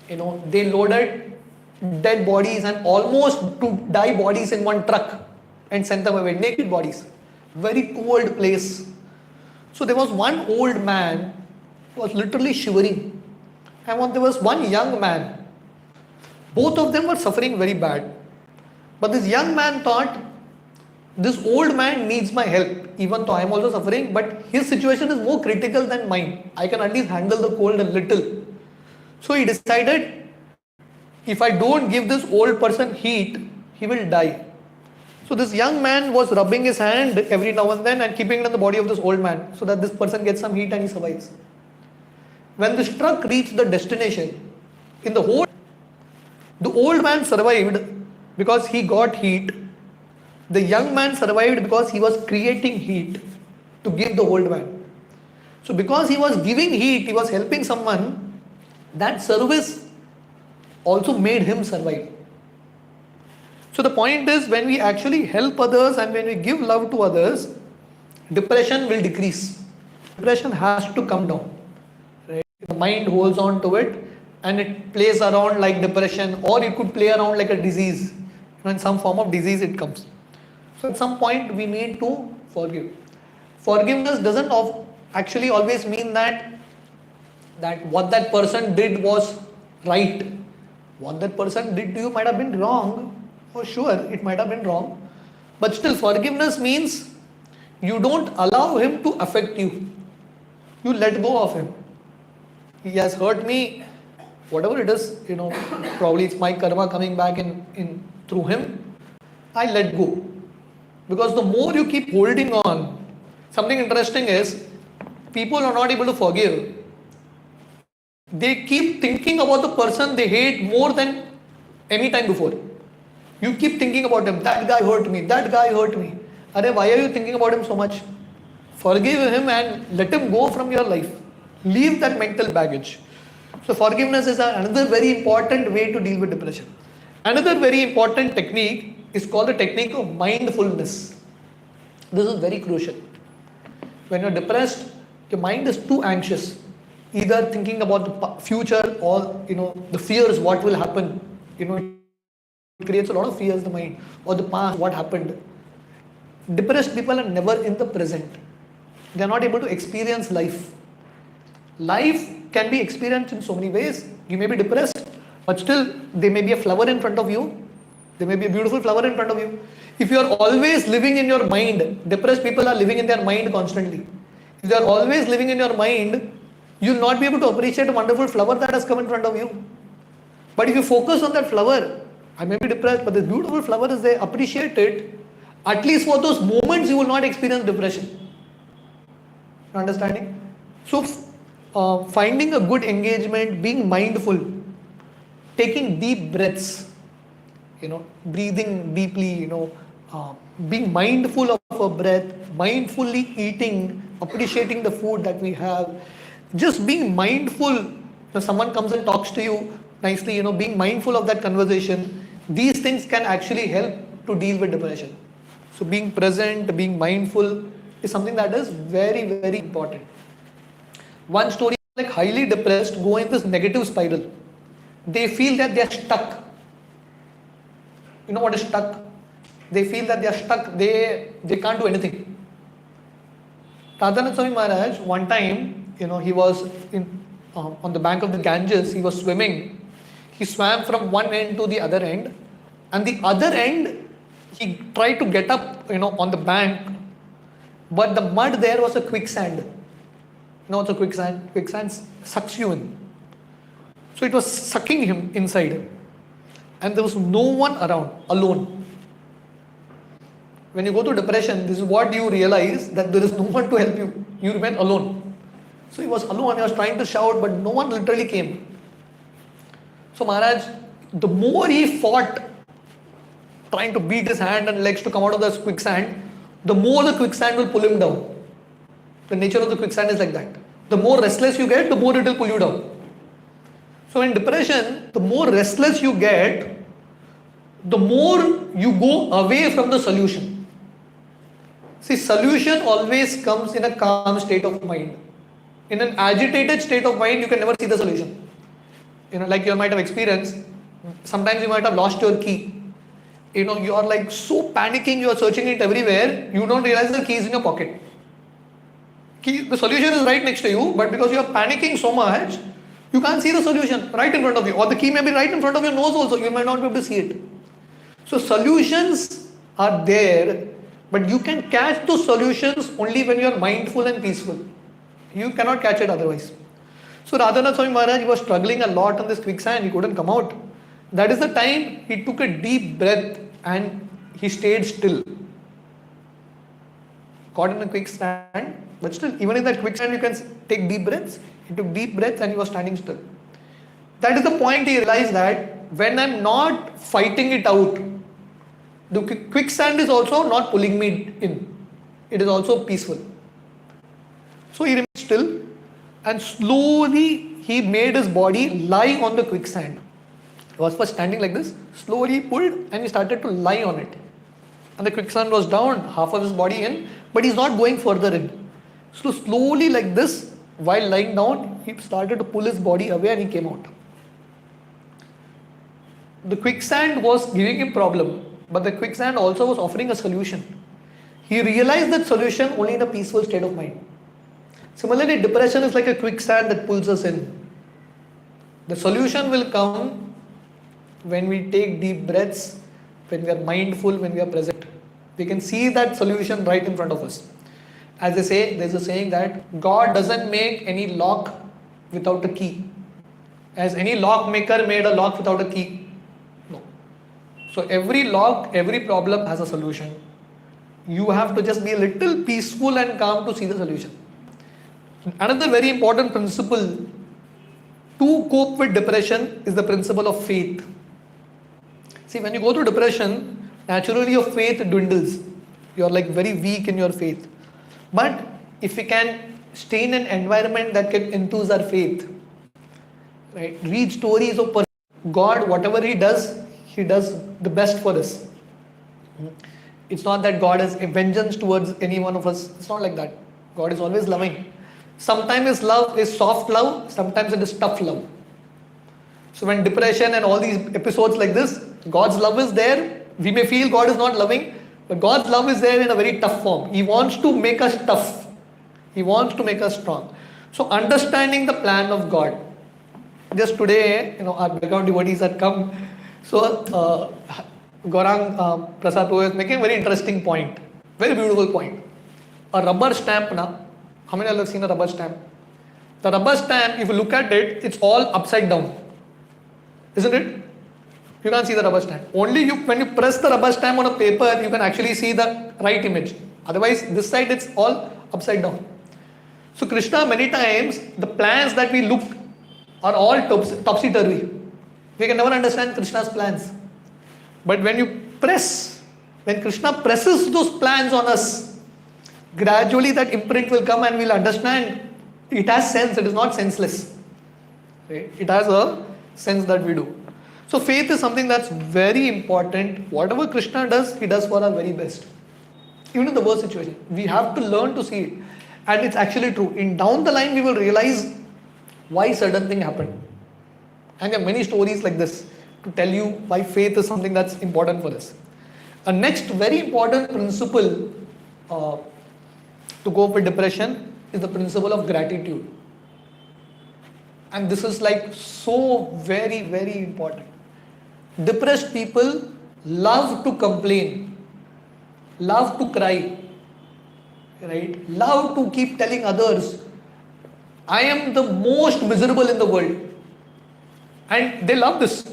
they loaded dead bodies and almost to die bodies in one truck and sent them away, naked bodies. Very cold place. So there was one old man who was literally shivering. And there was one young man. Both of them were suffering very bad. But this young man thought, this old man needs my help, even though I am also suffering, but his situation is more critical than mine. I can at least handle the cold a little. So he decided, if I don't give this old person heat, he will die. So this young man was rubbing his hand every now and then and keeping it on the body of this old man so that this person gets some heat and he survives. When this truck reached the destination, in the whole, the old man survived because he got heat. The young man survived because he was creating heat to give the old man. So because he was giving heat, he was helping someone, that service also made him survive. So the point is, when we actually help others and when we give love to others, depression will decrease. Depression has to come down. Right? The mind holds on to it and it plays around like depression, or it could play around like a disease. In some form of disease it comes. So at some point we need to forgive. Forgiveness doesn't actually always mean that what that person did was right. What that person did to you might have been wrong. For sure, it might have been wrong. But still, forgiveness means you don't allow him to affect you. You let go of him. He has hurt me, whatever it is, probably it's my karma coming back in through him. I let go. Because the more you keep holding on, something interesting is, people are not able to forgive. They keep thinking about the person they hate more than any time before. You keep thinking about him, that guy hurt me, that guy hurt me. Why are you thinking about him so much? Forgive him and let him go from your life. Leave that mental baggage. So forgiveness is another very important way to deal with depression. Another very important technique is called the technique of mindfulness. This is very crucial. When you're depressed, your mind is too anxious, either thinking about the future or the fears, what will happen. It creates a lot of fears in the mind, or the past, what happened. Depressed people are never in the present. They are not able to experience life. Life can be experienced in so many ways. You may be depressed, but still there may be a flower in front of you. There may be a beautiful flower in front of you. If you are always living in your mind, depressed people are living in their mind constantly. If they are always living in your mind, you will not be able to appreciate a wonderful flower that has come in front of you. But if you focus on that flower, I may be depressed, but this beautiful flower is there, appreciate it. At least for those moments, you will not experience depression. Understanding? So, finding a good engagement, being mindful, taking deep breaths, breathing deeply, being mindful of our breath, mindfully eating, appreciating the food that we have, just being mindful. If someone comes and talks to you nicely, being mindful of that conversation, these things can actually help to deal with depression. So being present, being mindful is something that is very, very important. One story, like highly depressed, go in this negative spiral. They feel that they are stuck. You know what is stuck? They feel that they are stuck, they can't do anything. Radhanath Swami Maharaj, one time, he was on the bank of the Ganges, he was swimming. He swam from one end to the other end, and the other end, he tried to get up, on the bank, but the mud there was a quicksand. It's a quicksand. Quicksand sucks you in. So it was sucking him inside, and there was no one around, alone. When you go to depression, this is what you realize, that there is no one to help you. You remain alone. So he was alone, he was trying to shout, but no one literally came. So Maharaj, the more he fought, trying to beat his hand and legs to come out of the quicksand, the more the quicksand will pull him down. The nature of the quicksand is like that. The more restless you get, the more it will pull you down. So in depression, the more restless you get, the more you go away from the solution. See, solution always comes in a calm state of mind. In an agitated state of mind, you can never see the solution. Like you might have experienced, sometimes you might have lost your key. You are like so panicking, you are searching it everywhere, you don't realize the key is in your pocket. The solution is right next to you, but because you are panicking so much, you can't see the solution right in front of you. Or the key may be right in front of your nose also, you might not be able to see it. So solutions are there, but you can catch those solutions only when you are mindful and peaceful. You cannot catch it otherwise. So Radhanath Swami Maharaj, he was struggling a lot on this quicksand, he couldn't come out. That is the time he took a deep breath and he stayed still. caught in a quicksand, but still, even in that quicksand, you can take deep breaths. He took deep breaths and he was standing still. That is the point he realized that when I'm not fighting it out, the quicksand is also not pulling me in. It is also peaceful. So he remained still and slowly he made his body lie on the quicksand. He was first standing like this, slowly pulled and he started to lie on it. And the quicksand was down, half of his body in, but he's not going further in. So slowly like this, while lying down, he started to pull his body away and he came out. The quicksand was giving him problem, but the quicksand also was offering a solution. He realized that solution only in a peaceful state of mind. Similarly, depression is like a quicksand that pulls us in. The solution will come when we take deep breaths, when we are mindful, when we are present. We can see that solution right in front of us. As they say, there's a saying that God doesn't make any lock without a key. Has any lock maker made a lock without a key? No. So every lock, every problem has a solution. You have to just be a little peaceful and calm to see the solution. Another very important principle to cope with depression is the principle of faith. See, when you go through depression, naturally your faith dwindles. You are like very weak in your faith. But if we can stay in an environment that can enthuse our faith, right? Read stories of God, whatever He does the best for us. It's not that God has a vengeance towards any one of us. It's not like that. God is always loving. Sometimes His love is soft love, sometimes it is tough love. So when depression and all these episodes like this, God's love is there. We may feel God is not loving, but God's love is there in a very tough form. He wants to make us tough. He wants to make us strong. So understanding the plan of God. Just today, our background devotees had come. So Gaurang Prasad was making a very interesting point. Very beautiful point. A rubber stamp now. How many of you have seen a rubber stamp? The rubber stamp, if you look at it, it's all upside down. Isn't it? You can't see the rubber stamp. Only when you press the rubber stamp on a paper, you can actually see the right image. Otherwise, this side it's all upside down. So Krishna, many times, the plans that we look are all topsy-turvy. We can never understand Krishna's plans. But when Krishna presses those plans on us, gradually that imprint will come and we'll understand it has sense, it is not senseless. Right? It has a sense that we do. So faith is something that's very important. Whatever Krishna does, He does for our very best. Even in the worst situation, we have to learn to see it. And it's actually true. In down the line, we will realize why certain thing happened. And there are many stories like this to tell you why faith is something that's important for us. A next very important principle to cope with depression is the principle of gratitude. And this is like so very, very important. Depressed people love to complain, love to cry, right? Love to keep telling others, I am the most miserable in the world. And they love this.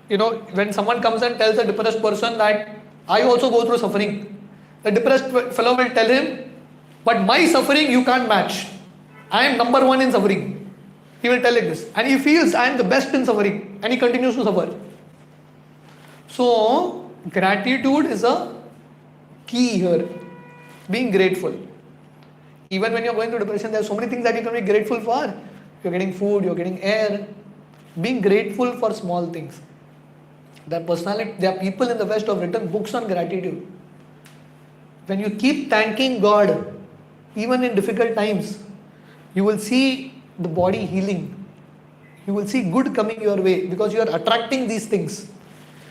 When someone comes and tells a depressed person that I also go through suffering, the depressed fellow will tell him, but my suffering you can't match. I am number one in suffering. He will tell like this. And he feels I am the best in suffering. And he continues to suffer. So, gratitude is a key here. Being grateful. Even when you're going through depression, there are so many things that you can be grateful for. You're getting food, you're getting air. Being grateful for small things. There are people in the West who have written books on gratitude. When you keep thanking God, even in difficult times, you will see the body healing. You will see good coming your way because you are attracting these things.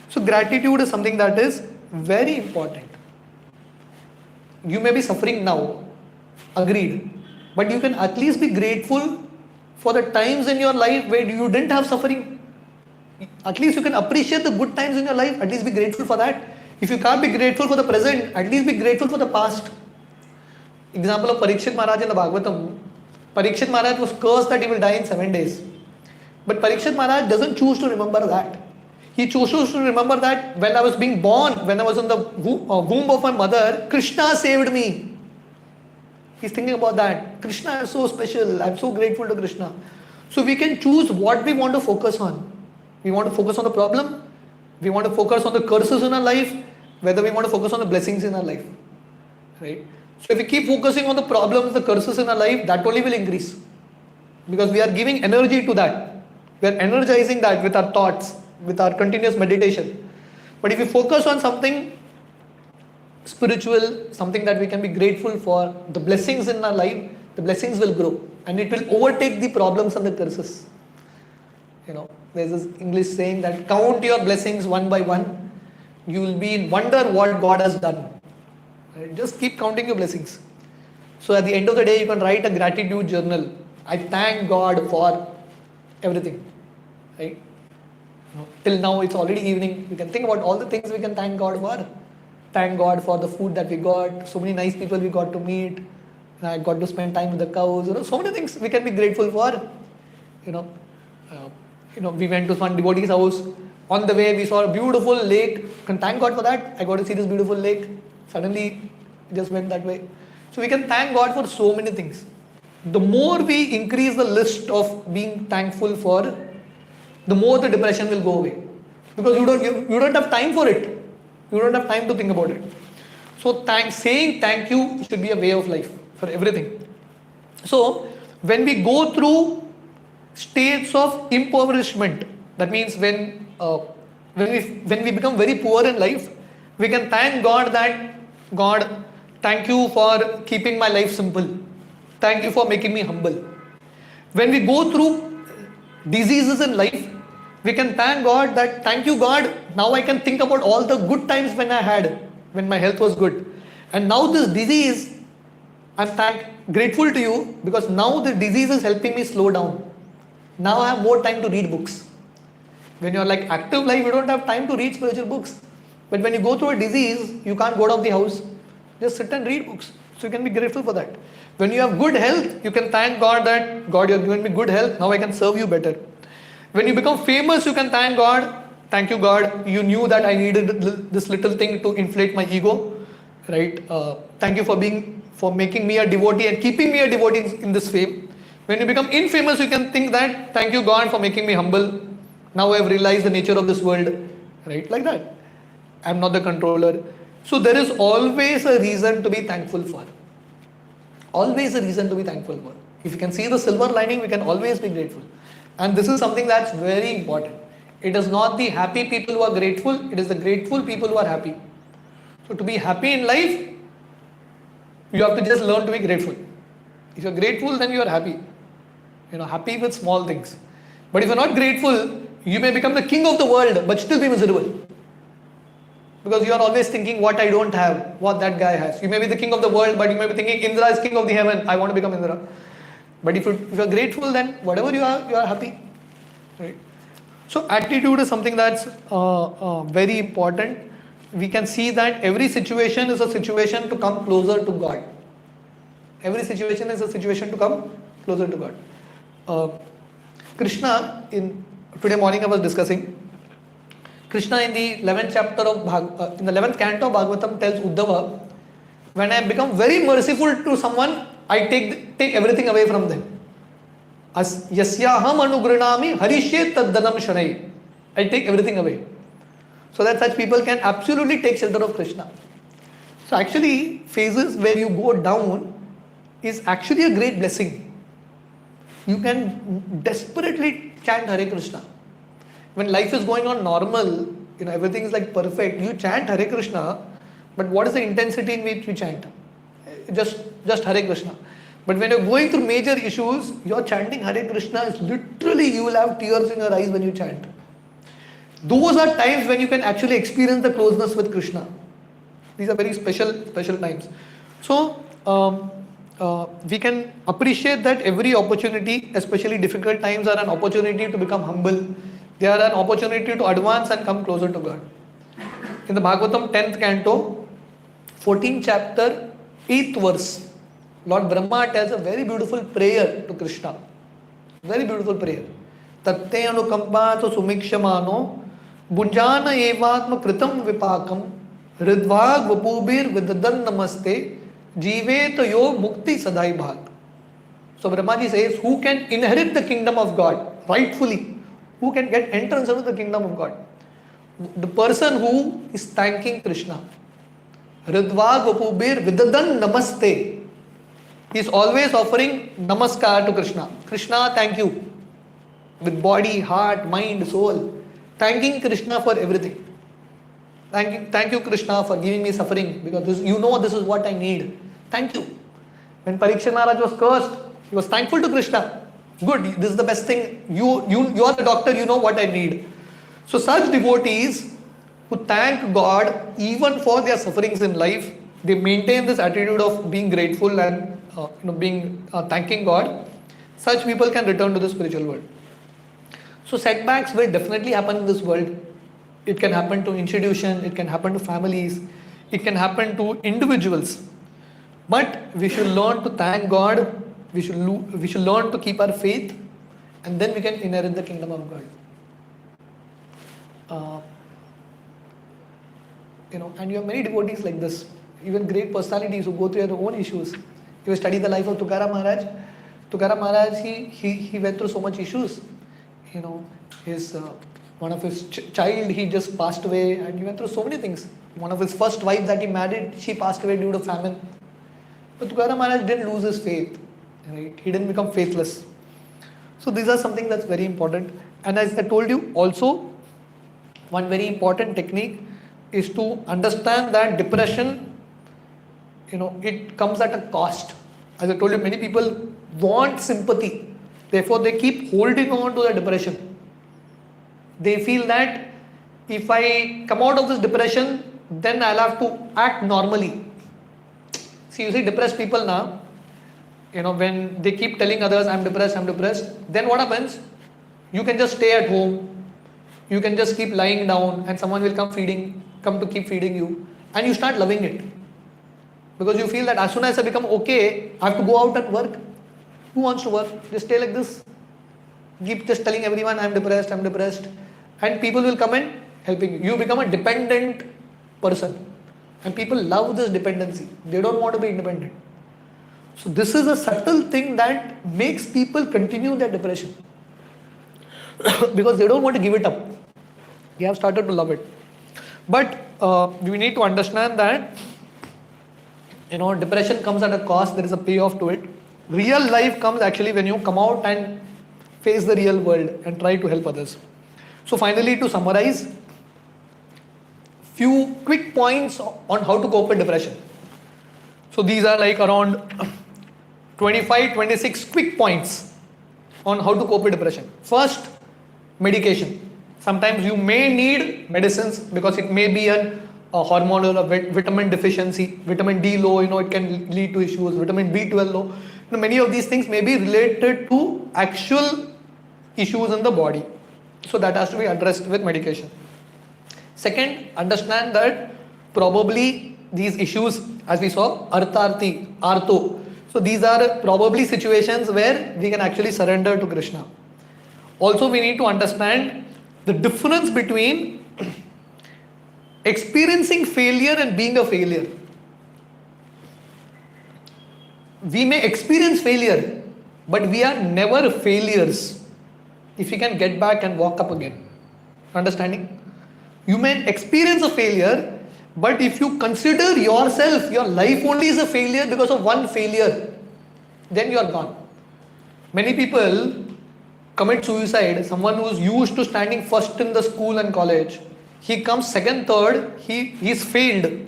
So gratitude is something that is very important. You may be suffering now, agreed, but you can at least be grateful for the times in your life where you didn't have suffering. At least you can appreciate the good times in your life, at least be grateful for that. If you can't be grateful for the present, at least be grateful for the past. Example of Parikshit Maharaj in the Bhagavatam. Parikshit Maharaj was cursed that he will die in 7 days. But Parikshit Maharaj doesn't choose to remember that. He chooses to remember that when I was being born, when I was in the womb of my mother, Krishna saved me. He's thinking about that. Krishna is so special. I'm so grateful to Krishna. So we can choose what we want to focus on. We want to focus on the problem. We want to focus on the curses in our life. Whether we want to focus on the blessings in our life. Right? So if we keep focusing on the problems, the curses in our life, that only will increase. Because we are giving energy to that. We are energizing that with our thoughts, with our continuous meditation. But if we focus on something spiritual, something that we can be grateful for, the blessings in our life, the blessings will grow. And it will overtake the problems and the curses. There's this English saying that count your blessings one by one. You will be in wonder what God has done. Right? Just keep counting your blessings. So at the end of the day, you can write a gratitude journal. I thank God for everything. Right? Till now it's already evening. We can think about all the things we can thank God for. Thank God for the food that we got, so many nice people we got to meet. I got to spend time with the cows. So many things we can be grateful for. We went to one devotee's house. On the way, we saw a beautiful lake. Can thank God for that. I got to see this beautiful lake. Suddenly, just went that way. So we can thank God for so many things. The more we increase the list of being thankful for, the more the depression will go away. Because you don't have time for it. You don't have time to think about it. So saying thank you should be a way of life for everything. So when we go through states of impoverishment, that means when we become very poor in life, we can thank God that, God, thank you for keeping my life simple. Thank you for making me humble. When we go through diseases in life, we can thank God that, thank you God, now I can think about all the good times when I had, when my health was good. And now this disease, I'm grateful to you because now the disease is helping me slow down. Now I have more time to read books. When you're like active life, you don't have time to read spiritual books. But when you go through a disease, you can't go out of the house. Just sit and read books. So you can be grateful for that. When you have good health, you can thank God that, God, you have given me good health. Now I can serve you better. When you become famous, you can thank God. Thank you, God. You knew that I needed this little thing to inflate my ego. Right? Thank you for making me a devotee and keeping me a devotee in this fame. When you become infamous, you can think that, thank you, God, for making me humble. Now I have realized the nature of this world. Right? Like that. I'm not the controller. So there is always a reason to be thankful for. Always a reason to be thankful for. If you can see the silver lining, we can always be grateful. And this is something that's very important. It is not the happy people who are grateful, it is the grateful people who are happy. So to be happy in life, you have to just learn to be grateful. If you're grateful, then you are happy. Happy with small things. But if you're not grateful, you may become the king of the world, but still be miserable. Because you are always thinking what I don't have, what that guy has. You may be the king of the world, but you may be thinking Indra is king of the heaven. I want to become Indra. But if you are grateful, then whatever you are happy. Right? So attitude is something that's very important. We can see that every situation is a situation to come closer to God. Every situation is a situation to come closer to God. Krishna, today morning I was discussing, Krishna in the 11th chapter of in the 11th canto of Bhagavatam tells Uddhava, when I become very merciful to someone, I take everything away from them. Yasyaham anugrinami harishye taddanam shanai. I take everything away. So that such people can absolutely take shelter of Krishna. So actually, phases where you go down is actually a great blessing. You can desperately chant Hare Krishna. When life is going on normal, everything is like perfect, you chant Hare Krishna, but what is the intensity in which you chant? Just Hare Krishna. But when you're going through major issues, you're chanting Hare Krishna, is literally you will have tears in your eyes when you chant. Those are times when you can actually experience the closeness with Krishna. These are very special times. So, we can appreciate that every opportunity, especially difficult times, are an opportunity to become humble. They are an opportunity to advance and come closer to God. In the Bhagavatam 10th canto, 14th chapter, 8th verse, Lord Brahma tells a very beautiful prayer to Krishna. Very beautiful prayer. Tatte anukampa sumikshamano bunjana evatma kritam vipakam ridvag vapubir vidadan namaste Jivet yo mukti sadai bhag. So Brahmaji says, who can inherit the kingdom of God rightfully? Who can get entrance into the kingdom of God? The person who is thanking Krishna. Ridva Gopubir Vidadan Namaste. He is always offering namaskar to Krishna. Krishna, thank you. With body, heart, mind, soul. Thanking Krishna for everything. Thank you Krishna for giving me suffering because this is what I need. Thank you. When Parikshit Maharaj was cursed, he was thankful to Krishna. Good, this is the best thing. You are the doctor, you know what I need. So such devotees who thank God even for their sufferings in life, they maintain this attitude of being grateful and thanking God. Such people can return to the spiritual world. So setbacks will definitely happen in this world. It can happen to institutions, it can happen to families, it can happen to individuals. But we should learn to thank God. We should learn to keep our faith, and then we can inherit the kingdom of God. And you have many devotees like this, even great personalities who go through their own issues. If you study the life of Tukaram Maharaj, he went through so much issues. One of his child, he just passed away, and he went through so many things. One of his first wife that he married, she passed away due to famine. But Tukaram Maharaj didn't lose his faith. Right? He didn't become faithless. So these are something that's very important. And as I told you, also one very important technique is to understand that depression, it comes at a cost. As I told you, many people want sympathy. Therefore, they keep holding on to the depression. They feel that if I come out of this depression, then I'll have to act normally. See, you see depressed people now, when they keep telling others, I'm depressed, then what happens? You can just stay at home. You can just keep lying down and someone will come to keep feeding you. And you start loving it. Because you feel that as soon as I become okay, I have to go out and work. Who wants to work? Just stay like this. Keep just telling everyone, I'm depressed. And people will come and helping you. You become a dependent person. And people love this dependency. They don't want to be independent. So this is a subtle thing that makes people continue their depression. Because they don't want to give it up. They have started to love it. But we need to understand that depression comes at a cost. There is a payoff to it. Real life comes actually when you come out and face the real world and try to help others. So finally, to summarize, few quick points on how to cope with depression. So these are like around 25-26 quick points on how to cope with depression. First, medication. Sometimes you may need medicines because it may be a hormonal or vitamin deficiency, vitamin D low, it can lead to issues, vitamin B12 low. Many of these things may be related to actual issues in the body. So that has to be addressed with medication. Second, understand that probably these issues, as we saw, artho. So these are probably situations where we can actually surrender to Krishna. Also, we need to understand the difference between experiencing failure and being a failure. We may experience failure, but we are never failures if we can get back and walk up again. Understanding? You may experience a failure, but if you consider yourself, your life only is a failure because of one failure, then you are gone. Many people commit suicide. Someone who is used to standing first in the school and college, he comes second, third, he's failed.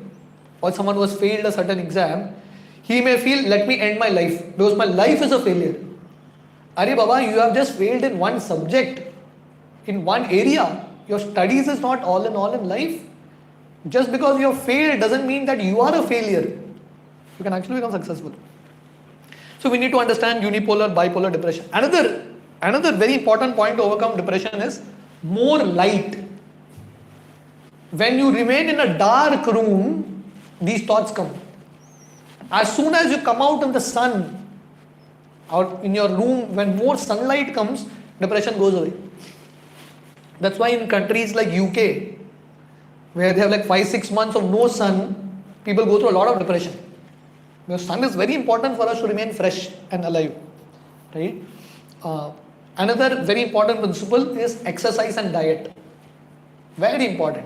Or someone who has failed a certain exam, he may feel, let me end my life because my life is a failure. Arey Baba, you have just failed in one subject, in one area. Your studies is not all in life. Just because you have failed doesn't mean that you are a failure. You can actually become successful. So we need to understand unipolar, bipolar depression. Another very important point to overcome depression is more light. When you remain in a dark room, these thoughts come. As soon as you come out in the sun, out in your room, when more sunlight comes, depression goes away. That's why in countries like UK, where they have like 5-6 months of no sun, people go through a lot of depression. Because sun is very important for us to remain fresh and alive, right? Another very important principle is exercise and diet. Very important.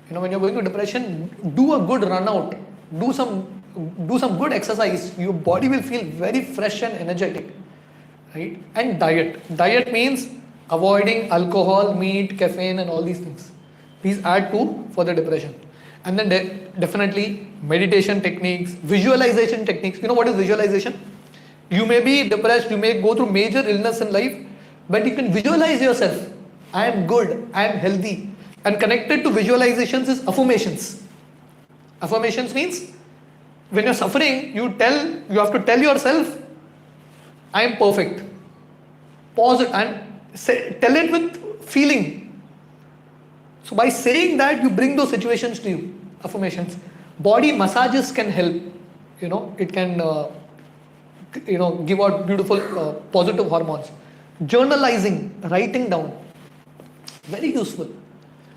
When you're going to depression, do a good run out, do some good exercise. Your body will feel very fresh and energetic, right? And diet means avoiding alcohol, meat, caffeine, and all these things. These add to for the depression. And then definitely meditation techniques, visualization techniques. You know what is visualization? You may be depressed, you may go through major illness in life, but you can visualize yourself. I am good, I am healthy. And connected to visualizations is affirmations. Affirmations means when you're suffering, you have to tell yourself, I am perfect. Pause it and tell it with feeling. So by saying that, you bring those situations to you. Affirmations. Body massages can help. It can give out beautiful positive hormones. Journalizing, writing down, very useful.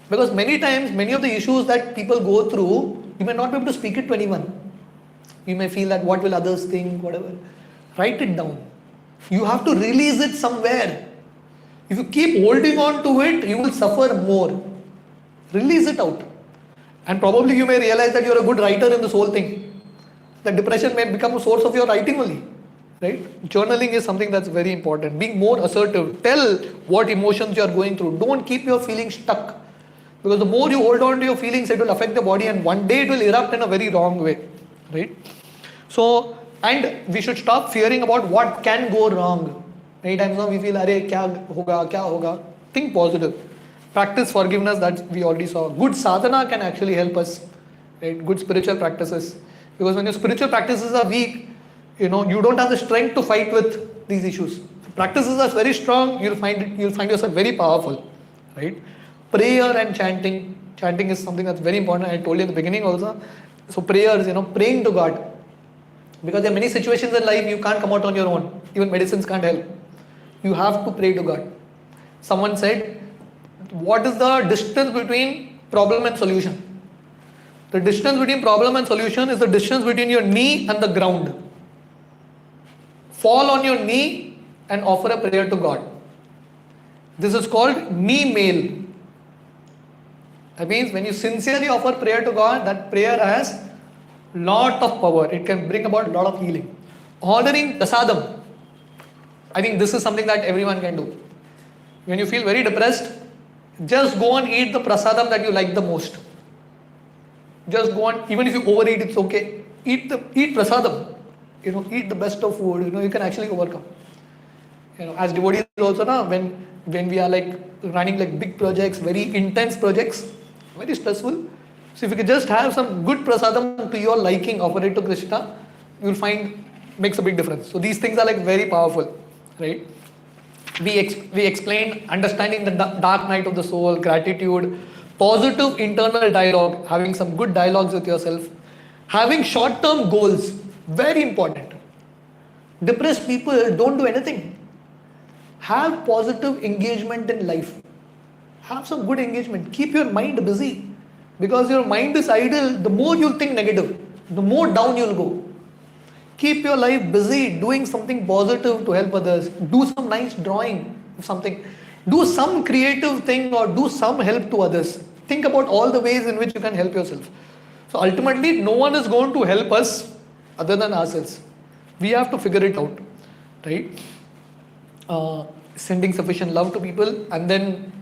Because many times, many of the issues that people go through, you may not be able to speak it to anyone. You may feel that what will others think, whatever. Write it down. You have to release it somewhere. If you keep holding on to it, you will suffer more. Release it out. And probably you may realize that you're a good writer in this whole thing. That depression may become a source of your writing only. Right? Journaling is something that's very important. Being more assertive. Tell what emotions you are going through. Don't keep your feelings stuck. Because the more you hold on to your feelings, it will affect the body and one day it will erupt in a very wrong way. Right? So, and we should stop fearing about what can go wrong. Many times now we feel, kya hoga? Think positive. Practice forgiveness, that we already saw. Good sadhana can actually help us. Right? Good spiritual practices. Because when your spiritual practices are weak, you don't have the strength to fight with these issues. If practices are very strong, you'll find yourself very powerful. Right? Prayer and chanting. Chanting is something that's very important. I told you in the beginning also. So prayers, praying to God. Because there are many situations in life you can't come out on your own. Even medicines can't help. You have to pray to God. Someone said, what is the distance between problem and solution? The distance between problem and solution is the distance between your knee and the ground. Fall on your knee and offer a prayer to God. This is called knee mail. That means when you sincerely offer prayer to God, that prayer has lot of power. It can bring about a lot of healing. Honoring prasadam. I think this is something that everyone can do. When you feel very depressed, just go and eat the prasadam that you like the most. Just go on, even if you overeat, it's okay. Eat prasadam. Eat the best of food. You can actually overcome. As devotees also, when we are running big projects, very intense projects, very stressful. So if you can just have some good prasadam to your liking, offer it to Krishna, you'll find makes a big difference. So these things are very powerful, right? We explained understanding the dark night of the soul, gratitude, positive internal dialogue, having some good dialogues with yourself, having short-term goals, very important. Depressed people don't do anything. Have positive engagement in life. Have some good engagement. Keep your mind busy. Because your mind is idle, the more you'll think negative, the more down you'll go. Keep your life busy doing something positive to help others. Do some nice drawing, something. Do some creative thing or do some help to others. Think about all the ways in which you can help yourself. So ultimately, no one is going to help us other than ourselves. We have to figure it out, right? Sending sufficient love to people and then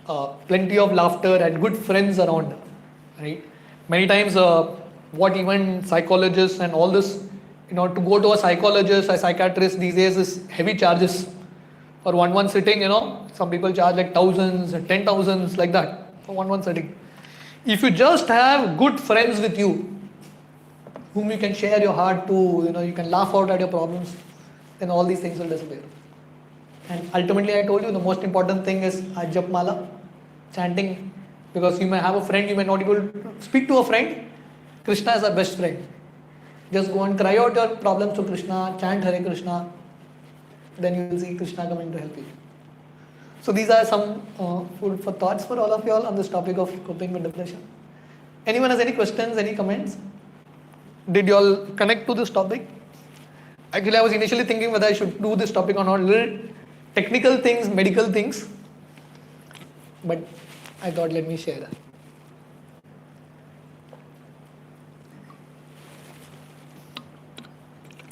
plenty of laughter and good friends around, right? Many times what even psychologists and all this, to go to a psychologist, a psychiatrist these days is heavy charges. For one sitting, some people charge thousands and 10,000s like that for one sitting. If you just have good friends with you, whom you can share your heart to, you can laugh out at your problems, then all these things will disappear. And ultimately, I told you the most important thing is Japmala, chanting, because you may have a friend, you may not be able to speak to a friend. Krishna is our best friend. Just go and cry out your problems to Krishna, chant Hare Krishna, then you will see Krishna coming to help you. So these are some food for thoughts for all of you all on this topic of coping with depression. Anyone has any questions, any comments? Did you all connect to this topic? Actually, I was initially thinking whether I should do this topic or not. Little technical things, medical things. But I thought, let me share that.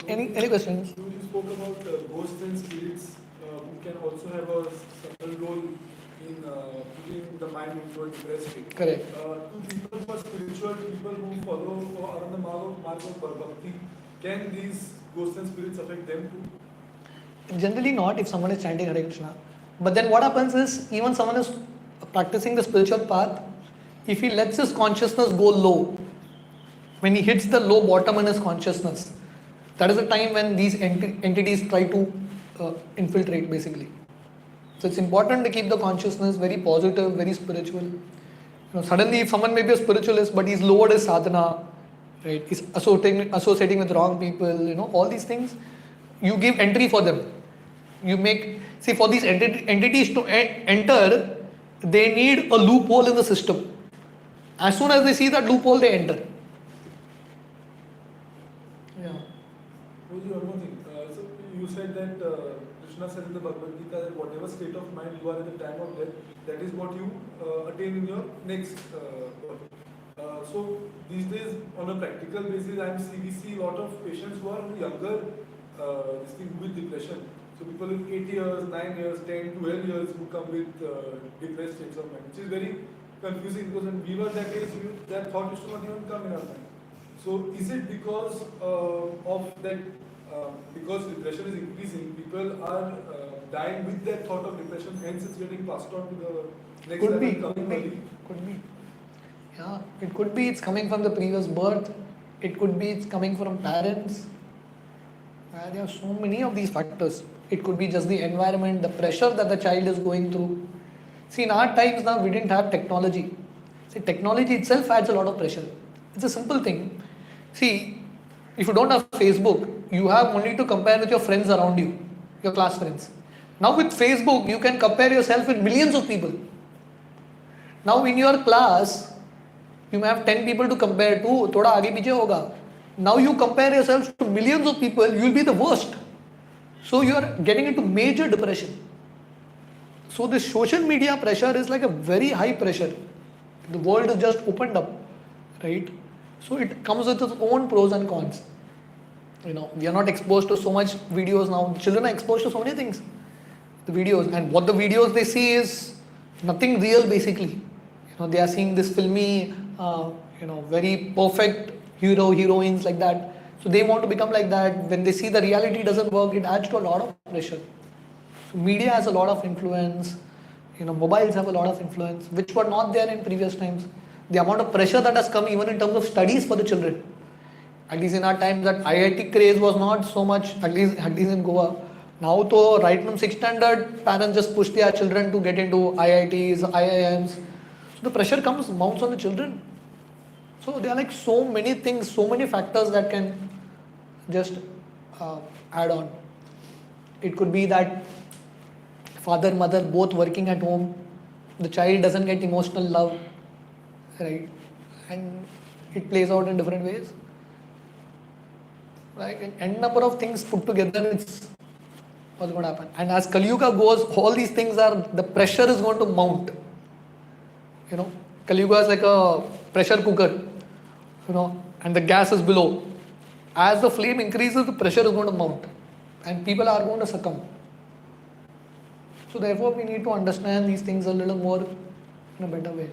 Any questions? You spoke about ghosts and spirits who can also have a subtle role in putting the mind into a depressed state. Correct. To people who are spiritual, people who follow or are on the mark of bhakti, can these ghosts and spirits affect them too? Generally not if someone is chanting Hare Krishna. But then what happens is, even someone is practicing the spiritual path, if he lets his consciousness go low, when he hits the low bottom in his consciousness, that is the time when these entities try to infiltrate basically. So it's important to keep the consciousness very positive, very spiritual. Suddenly if someone may be a spiritualist but he's lowered his sadhana, right? He's associating with wrong people, all these things, you give entry for them. You make, see, for these entities to enter, they need a loophole in the system. As soon as they see that loophole, they enter. Yeah. One more thing. So you said that Krishna said in the Bhagavad Gita that whatever state of mind you are at the time of death, that is what you attain in your next birth. So these days, on a practical basis, we see a lot of patients who are younger, with depression. So people with 8 years, 9 years, 10, 12 years who come with depressed states of mind, which is very confusing because when we were that age, that thought used to not even come in our mind. So is it because of that, because depression is increasing, people are dying with that thought of depression, hence it's getting passed on to the next level coming early? Could be. Yeah, it could be it's coming from the previous birth. It could be it's coming from parents. There are so many of these factors. It could be just the environment, the pressure that the child is going through. See, in our times now, we didn't have technology. See, technology itself adds a lot of pressure. It's a simple thing. See, if you don't have Facebook, you have only to compare with your friends around you, your class friends. Now with Facebook, you can compare yourself with millions of people. Now in your class, you may have 10 people to compare to, thoda aage piche hoga. Now you compare yourselves to millions of people, you will be the worst. So you are getting into major depression. So this social media pressure is like a very high pressure. The world is just opened up, right? So it comes with its own pros and cons. We are not exposed to so much videos now. Children are exposed to so many things. The videos, and what the videos they see is nothing real basically. They are seeing this filmy, very perfect hero, heroines like that. So they want to become like that. When they see the reality doesn't work, it adds to a lot of pressure. So media has a lot of influence. Mobiles have a lot of influence, which were not there in previous times. The amount of pressure that has come even in terms of studies for the children. At least in our time, that IIT craze was not so much, at least in Goa. Now, to right from 6th standard, parents just push their children to get into IITs, IIMs. So the pressure mounts on the children. So there are like so many things, so many factors that can just add on. It could be that father, mother both working at home, the child doesn't get emotional love, right? And it plays out in different ways. Like an n number of things put together, it's what's going to happen. And as Kali Yuga goes, all these things the pressure is going to mount. Kali Yuga is like a pressure cooker, and the gas is below. As the flame increases, the pressure is going to mount, and people are going to succumb. So therefore, we need to understand these things a little more in a better way.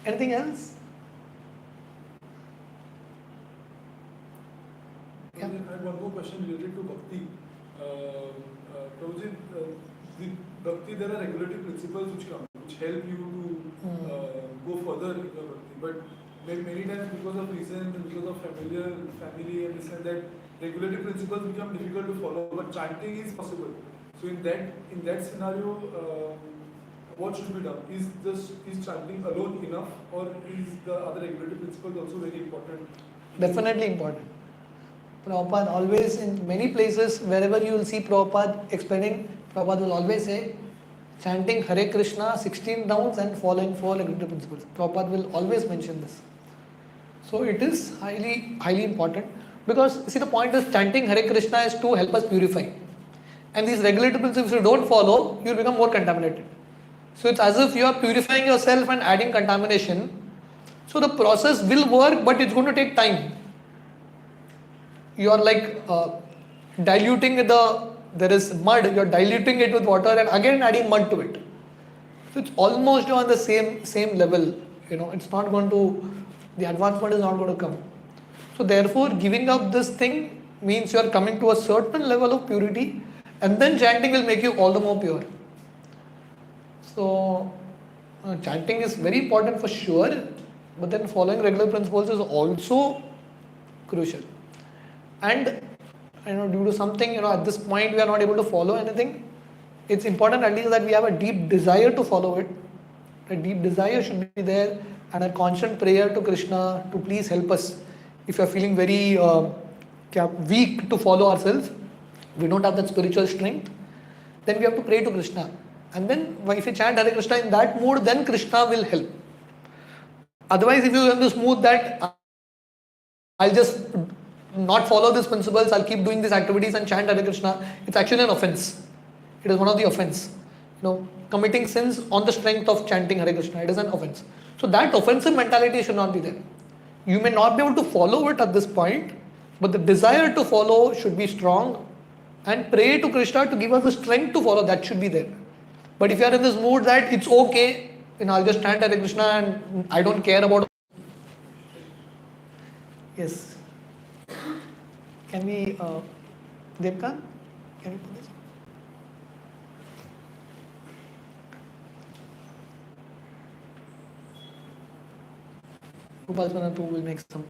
Anything else? Yeah. I have one more question related to Bhakti. Prabhuji, the Bhakti, there are regulative principles which help you to go further in your Bhakti. But many times because of reasons and because of family and this and that, regulative principles become difficult to follow. But chanting is possible. So in that scenario, what should be done? Is chanting alone enough, or is the other regulative principles also very important? Definitely important. Prabhupada always, in many places, wherever you will see Prabhupada explaining, Prabhupada will always say, chanting Hare Krishna 16 rounds and following 4 regulative principles. Prabhupada will always mention this. So it is highly important, because see, the point is chanting Hare Krishna is to help us purify. And these regulatory principles, if you don't follow, you'll become more contaminated. So it's as if you are purifying yourself and adding contamination. So the process will work, but it's going to take time. You are like diluting there is mud, you're diluting it with water and again adding mud to it. So it's almost on the same level. It's not going to, the advancement is not going to come. So therefore, giving up this thing means you are coming to a certain level of purity, and then chanting will make you all the more pure. So chanting is very important for sure, but then following regular principles is also crucial. And due to something, at this point we are not able to follow anything, it's important at least that we have a deep desire to follow it. A deep desire should be there, and a constant prayer to Krishna to please help us. If you are feeling very weak to follow ourselves, we don't have that spiritual strength, then we have to pray to Krishna. And then if you chant Hare Krishna in that mood, then Krishna will help. Otherwise, if you are in this mood that I'll just not follow these principles, I'll keep doing these activities and chant Hare Krishna, it's actually an offense. It is one of the offense. Committing sins on the strength of chanting Hare Krishna, it is an offense. So that offensive mentality should not be there. You may not be able to follow it at this point, but the desire to follow should be strong, and pray to Krishna to give us the strength to follow, that should be there. But if you are in this mood that it's okay, I'll just chant Hare Krishna and I don't care about. Yes. Can we, Devkan? Can we put this? Upasana 2 will make some